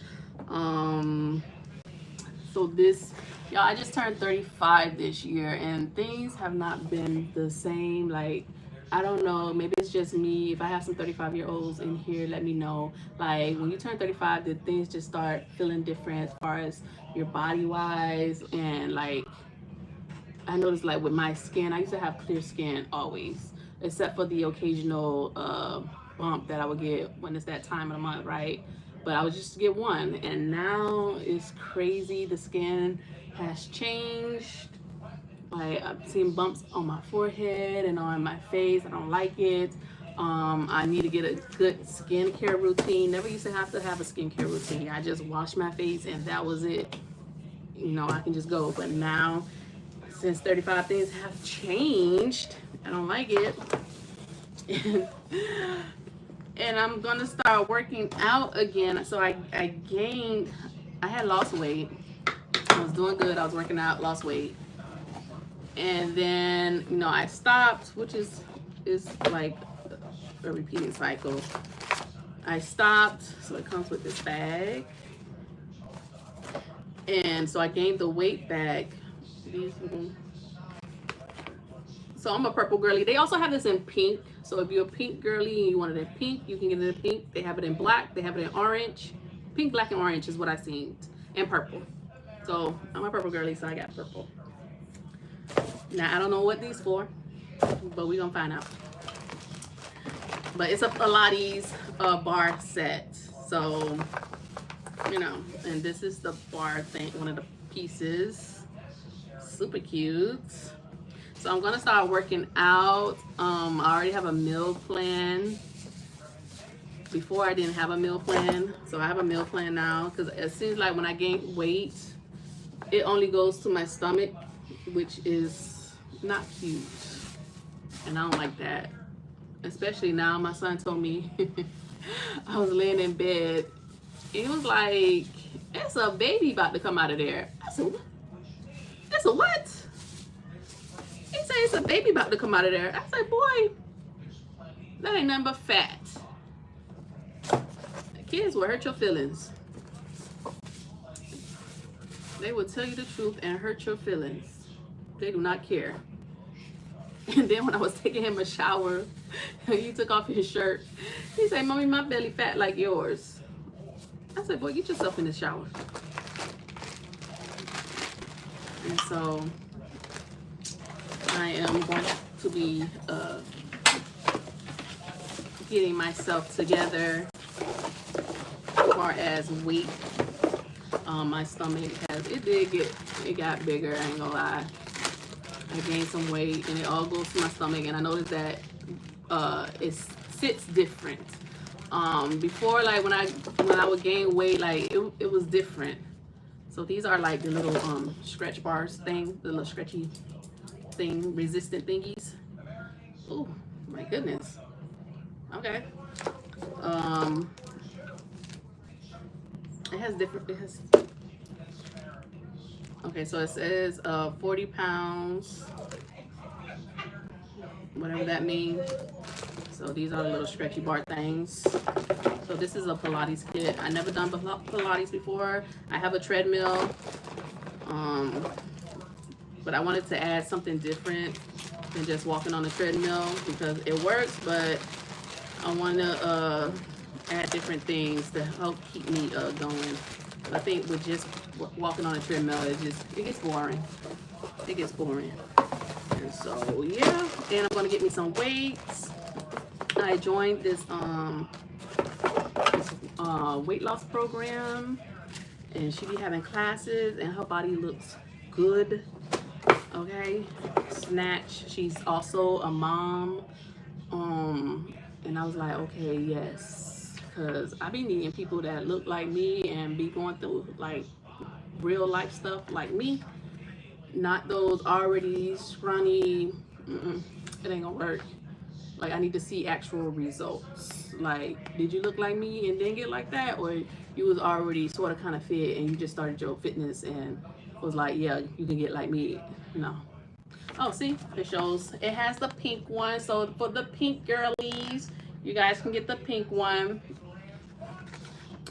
So this, y'all, I just turned 35 this year, and things have not been the same. Like, I don't know, maybe it's just me. If I have some 35-year-olds in here, let me know. Like, when you turn 35, did things just start feeling different as far as your body wise? And like, I noticed, like, with my skin, I used to have clear skin always, except for the occasional bump that I would get when it's that time of the month, right? But I would just get one, and now it's crazy. The skin has changed. Like, I've seen bumps on my forehead and on my face. I don't like it. I need to get a good skincare routine. Never used to have a skincare routine. I just washed my face and that was it. You know, I can just go. But now, since 35, things have changed. I don't like it. And I'm gonna start working out again. So I had lost weight. I was doing good. I was working out, lost weight. And then, you know, I stopped, which is like a repeating cycle. I stopped, so it comes with this bag. And so I gained the weight back. So I'm a purple girly. They also have this in pink. So if you're a pink girly and you want it in pink, you can get it in pink. They have it in black. They have it in orange. Pink, black, and orange is what I seen. And purple. So I'm a purple girly, so I got purple. Now, I don't know what these for, but we're gonna find out. But it's a Pilates bar set. So, you know, and this is the bar thing, one of the pieces. Super cute. So I'm gonna start working out. I already have a meal plan. Before I didn't have a meal plan, so I have a meal plan now because it seems like when I gain weight, it only goes to my stomach, which is not cute, and I don't like that. Especially now, my son told me I was laying in bed. He was like, "It's a baby about to come out of there." I said, "What? It's a what?" He said, "It's a baby about to come out of there." I said, "Boy, that ain't nothing but fat." Kids will hurt your feelings. They will tell you the truth and hurt your feelings. They do not care. And then when I was taking him a shower, he took off his shirt. He said, "Mommy, my belly fat like yours." I said, "Boy, get yourself in the shower." And so I am going to be getting myself together as far as weight. My stomach it got bigger, I ain't gonna lie. I gained some weight and it all goes to my stomach, and I noticed that it sits different. Before, like when I would gain weight, like it was different. So these are like the little stretch bars thing, the little stretchy thing, resistant thingies. Oh my goodness. Okay. Okay, so it says 40 pounds, whatever that means. So these are the little stretchy bar things. So this is a Pilates kit. I never done Pilates before. I have a treadmill, but I wanted to add something different than just walking on the treadmill because it works, but I want to add different things to help keep me going. I think with just walking on a treadmill, it gets boring. It gets boring. And so yeah, and I'm gonna get me some weights. I joined this weight loss program, and she be having classes, and her body looks good. Okay, snatch. She's also a mom. And I was like, okay, yes, because I be needing people that look like me and be going through like real life stuff like me, not those already scrawny. It ain't gonna work. Like I need to see actual results. Like, did you look like me and then get like that, or you was already sort of kind of fit and you just started your fitness and was like, yeah, you can get like me? No. Oh, see, it shows it has the pink one. So for the pink girlies, you guys can get the pink one.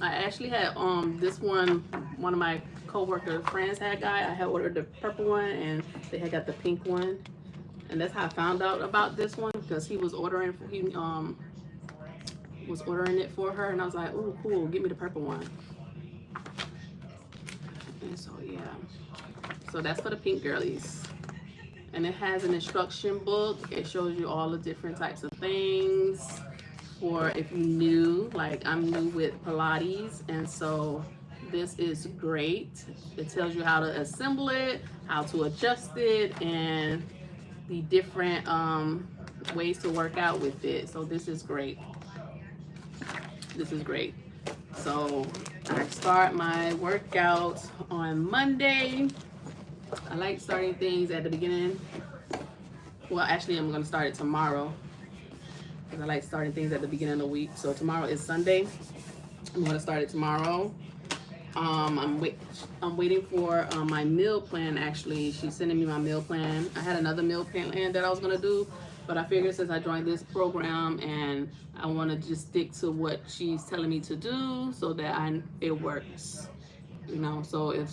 I actually had this one of my co-worker friends had got. I had ordered the purple one and they had got the pink one. And that's how I found out about this one, because he was ordering it for her, and I was like, oh cool, give me the purple one. And so yeah. So that's for the pink girlies. And it has an instruction book. It shows you all the different types of things for if you're new, like I'm new with Pilates. And so this is great. It tells you how to assemble it, how to adjust it, and the different ways to work out with it. So this is great. This is great. So I start my workout on Monday. I like starting things at the beginning. Well, actually, I'm going to start it tomorrow because I like starting things at the beginning of the week. So tomorrow is Sunday. I'm going to start it tomorrow. I'm waiting for my meal plan. Actually, she's sending me my meal plan. I had another meal plan that I was going to do, but I figured since I joined this program and I want to just stick to what she's telling me to do so that it works. You know, so if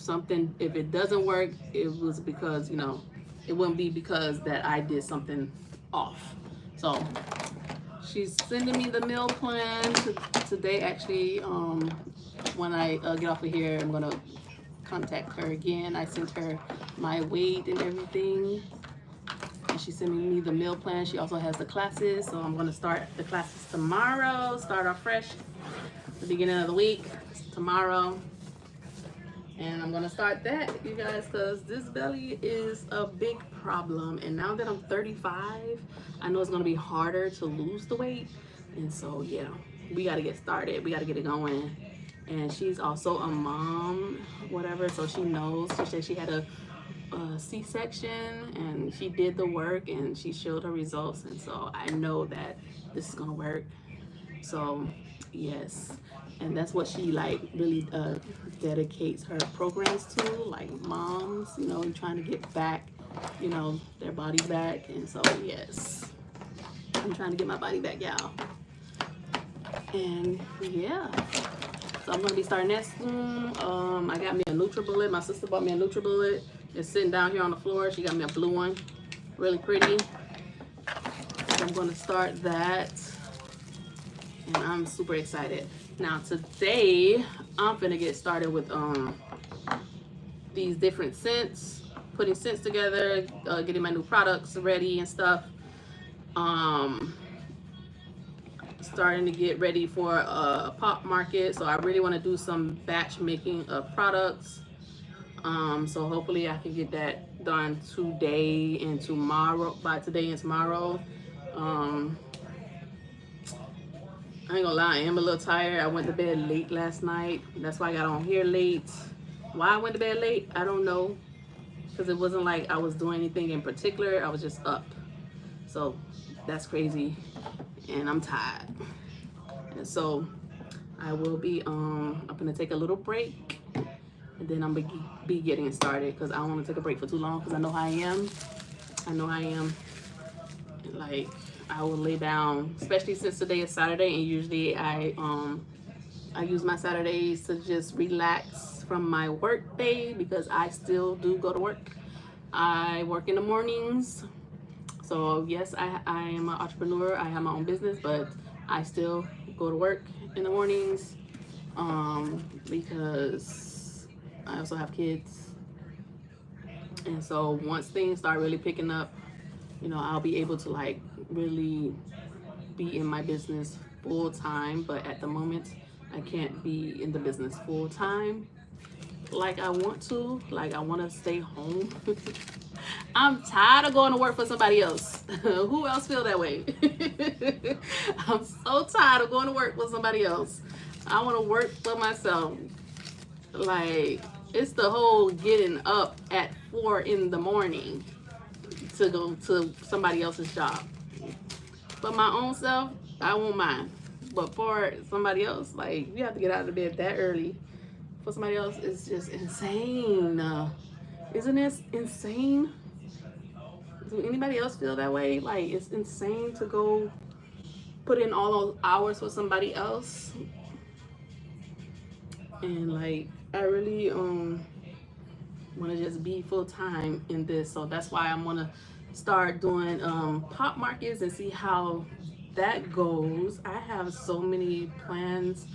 it doesn't work, it was because, you know, it wouldn't be because that I did something off. So she's sending me the meal plan today. Actually, when I get off of here, I'm gonna contact her again. I sent her my weight and everything, and she's sending me the meal plan. She also has the classes, so I'm gonna start the classes tomorrow. Start off fresh, the beginning of the week tomorrow. And I'm gonna start that, you guys, because this belly is a big problem. And now that I'm 35, I know it's gonna be harder to lose the weight. And so yeah, we gotta get started. We gotta get it going. And she's also a mom, whatever, so she knows. She said she had a C-section and she did the work and she showed her results. And so I know that this is gonna work. So yes, and that's what she like really dedicates her programs to, like moms, you know, and trying to get back, you know, their body back. And so yes, I'm trying to get my body back, y'all. And yeah, so I'm gonna be starting that soon. I got me a NutriBullet. My sister bought me a NutriBullet. It's sitting down here on the floor. She got me a blue one, really pretty. So I'm gonna start that. And I'm super excited. Now today, I'm gonna get started with these different scents, putting scents together, getting my new products ready and stuff. Starting to get ready for a pop market. So I really want to do some batch making of products. So hopefully I can get that done today and tomorrow, by today and tomorrow. I ain't gonna lie, I am a little tired. I went to bed late last night. That's why I got on here late. Why I went to bed late, I don't know. Because it wasn't like I was doing anything in particular. I was just up. So that's crazy. And I'm tired. And so I will be, I'm gonna take a little break. And then I'm gonna be getting started. Because I don't want to take a break for too long. Because I know how I am. I know how I am. Like, I will lay down, especially since today is Saturday, and usually I use my Saturdays to just relax from my work day because I still do go to work. I work in the mornings, so yes, I am an entrepreneur. I have my own business, but I still go to work in the mornings because I also have kids, and so once things start really picking up, you know, I'll be able to like really be in my business full time. But at the moment, I can't be in the business full time like I want to. Like, I want to stay home. I'm tired of going to work for somebody else. Who else feel that way? I'm so tired of going to work for somebody else. I want to work for myself. Like, it's the whole getting up at 4 in the morning to go to somebody else's job. But my own self, I won't mind. But for somebody else, like, you have to get out of bed that early. For somebody else, it's just insane. Isn't it insane? Do anybody else feel that way? Like, it's insane to go put in all those hours for somebody else. And like, I really want to just be full time in this. So that's why I'm gonna start doing pop markets and see how that goes. I have so many plans.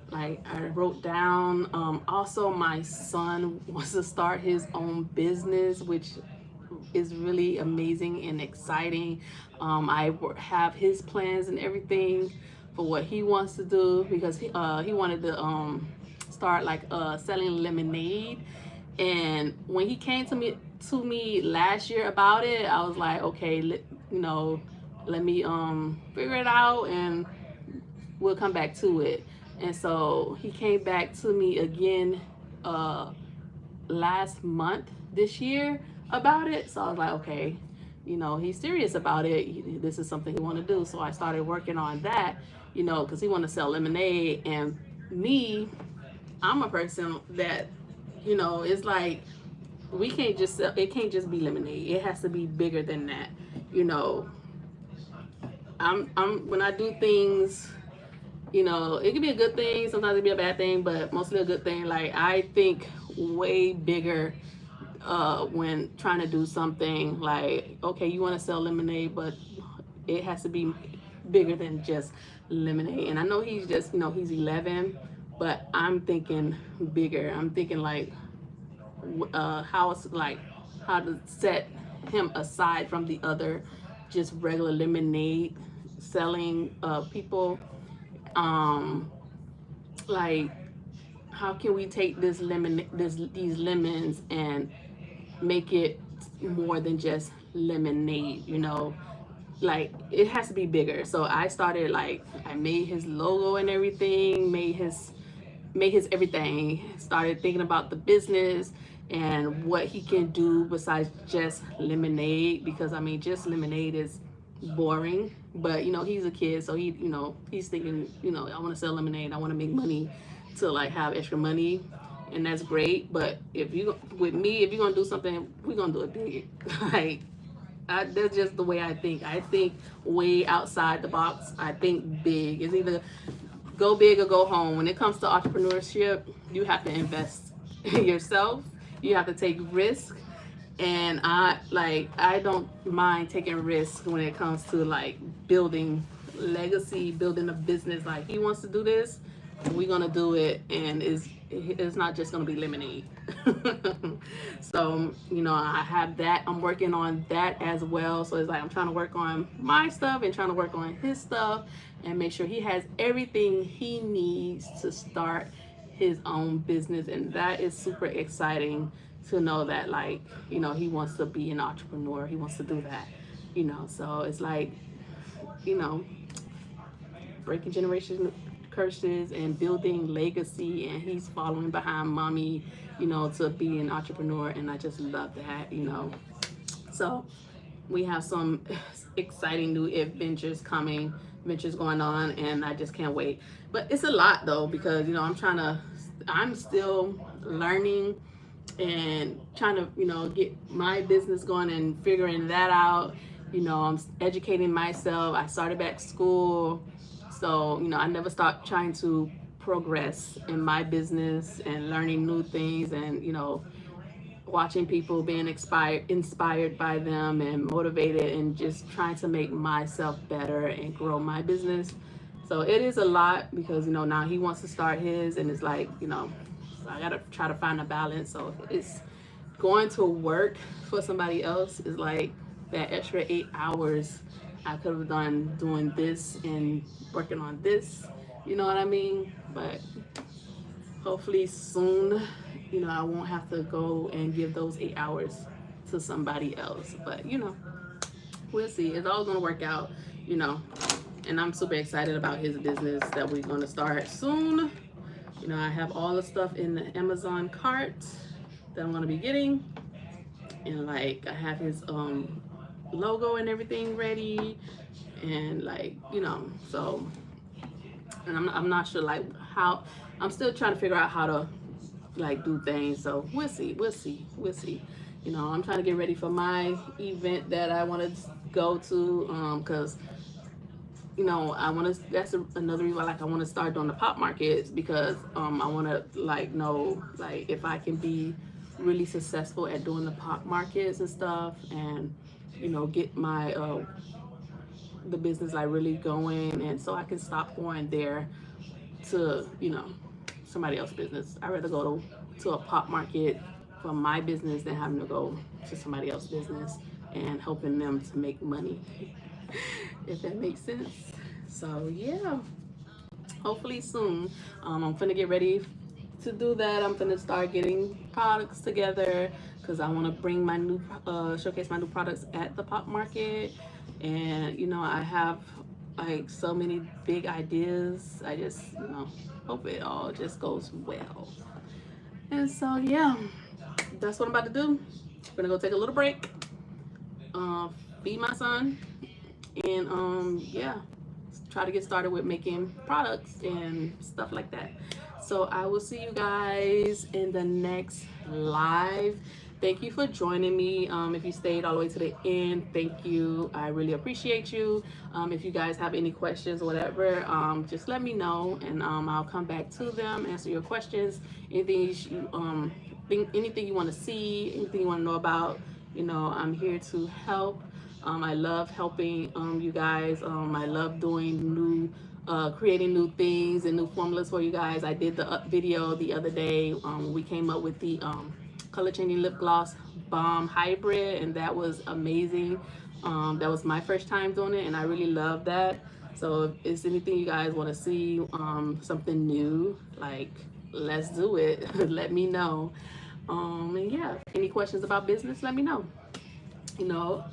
Like, I wrote down. Also, my son wants to start his own business, which is really amazing and exciting. I have his plans and everything for what he wants to do, because he wanted to start like selling lemonade. And when he came to me last year about it, I was like, okay, let me figure it out and we'll come back to it. And so he came back to me again last month this year about it. So I was like, okay, he's serious about it. This is something he want to do. So I started working on that, because he want to sell lemonade. And me, I'm a person that, it's like, we can't just sell, it can't just be lemonade. It has to be bigger than that. I'm when I do things, it can be a good thing, sometimes it can be a bad thing, but mostly a good thing. Like, I think way bigger when trying to do something. Like, okay, you want to sell lemonade, but it has to be bigger than just lemonade. And I know he's just, he's 11, but I'm thinking bigger. I'm thinking like how to set him aside from the other just regular lemonade selling people. Like, how can we take these lemons and make it more than just lemonade, you know? Like, it has to be bigger. So I started, like, I made his logo and everything, made his everything, started thinking about the business and what he can do besides just lemonade, because I mean, just lemonade is boring. But you know, he's a kid, so he, you know, he's thinking, you know, I want to sell lemonade, I want to make money to like have extra money, and that's great. But if you, with me, if you're gonna do something, we're gonna do it big. Like, that's just the way I think. I think way outside the box. I think big. It's either go big or go home. When it comes to entrepreneurship, you have to invest in yourself. You have to take risk. And I don't mind taking risks when it comes to like building legacy, building a business. Like, he wants to do this, we're gonna do it, and it's not just gonna be lemonade. So, you know, I have that. I'm working on that as well. So it's like I'm trying to work on my stuff and trying to work on his stuff and make sure he has everything he needs to start his own business. And that is super exciting to know that, like, you know, he wants to be an entrepreneur. He wants to do that, you know. So it's like, you know, breaking generation curses and building legacy, and he's following behind mommy, you know, to be an entrepreneur. And I just love that, you know. So we have some exciting new adventures going on, and I just can't wait. But it's a lot though, because you know, I'm still learning and trying to, you know, get my business going and figuring that out. You know, I'm educating myself. I started back school. So, you know, I never stopped trying to progress in my business and learning new things, and, you know, watching people being inspired by them and motivated, and just trying to make myself better and grow my business. So it is a lot, because, you know, now he wants to start his, and it's like, you know, I gotta try to find a balance. So it's going to work for somebody else is like that extra 8 hours I could have done doing this and working on this, you know what I mean? But hopefully soon, you know, I won't have to go and give those 8 hours to somebody else. But, you know, we'll see. It's all gonna work out, you know. And I'm super excited about his business that we're gonna start soon. You know, I have all the stuff in the Amazon cart that I'm gonna be getting, and like I have his logo and everything ready, and like, you know, so, and I'm not sure like how, I'm still trying to figure out how to like do things. So we'll see. You know, I'm trying to get ready for my event that I want to go to, because you know, I want to, that's another reason why, like, I want to start doing the pop markets, because I want to like know like if I can be really successful at doing the pop markets and stuff, and you know, get my the business like really going, and so I can stop going there to, you know, somebody else's business. I'd rather go to a pop market for my business than having to go to somebody else's business and helping them to make money. If that makes sense. So yeah, hopefully soon. I'm finna get ready to do that. I'm finna start getting products together, because I want to bring my new showcase my new products at the pop market. And you know, I have like so many big ideas. I just, you know, hope it all just goes well. And so yeah, that's what I'm about to do. I'm gonna go take a little break, feed my son, and yeah, try to get started with making products and stuff like that. So I will see you guys in the next live. Thank you for joining me. If you stayed all the way to the end, thank you. I really appreciate you. If you guys have any questions or whatever, just let me know, and I'll come back to them, answer your questions. Anything anything you want to see, anything you want to know about, you know, I'm here to help. I love helping you guys. I love doing new, creating new things and new formulas for you guys. I did the video the other day. We came up with the color changing lip gloss bomb hybrid, and that was amazing. That was my first time doing it, and I really love that. So if it's anything you guys want to see, something new, like, let's do it. Let me know. And yeah, any questions about business, let me know. You know,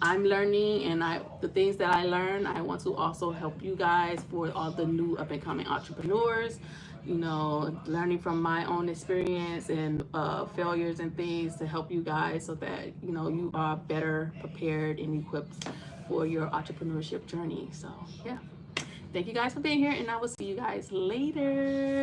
I'm learning, and the things that I learn, I want to also help you guys, for all the new up and coming entrepreneurs. You know, learning from my own experience and failures and things, to help you guys, so that you are better prepared and equipped for your entrepreneurship journey. So yeah, thank you guys for being here, and I will see you guys later.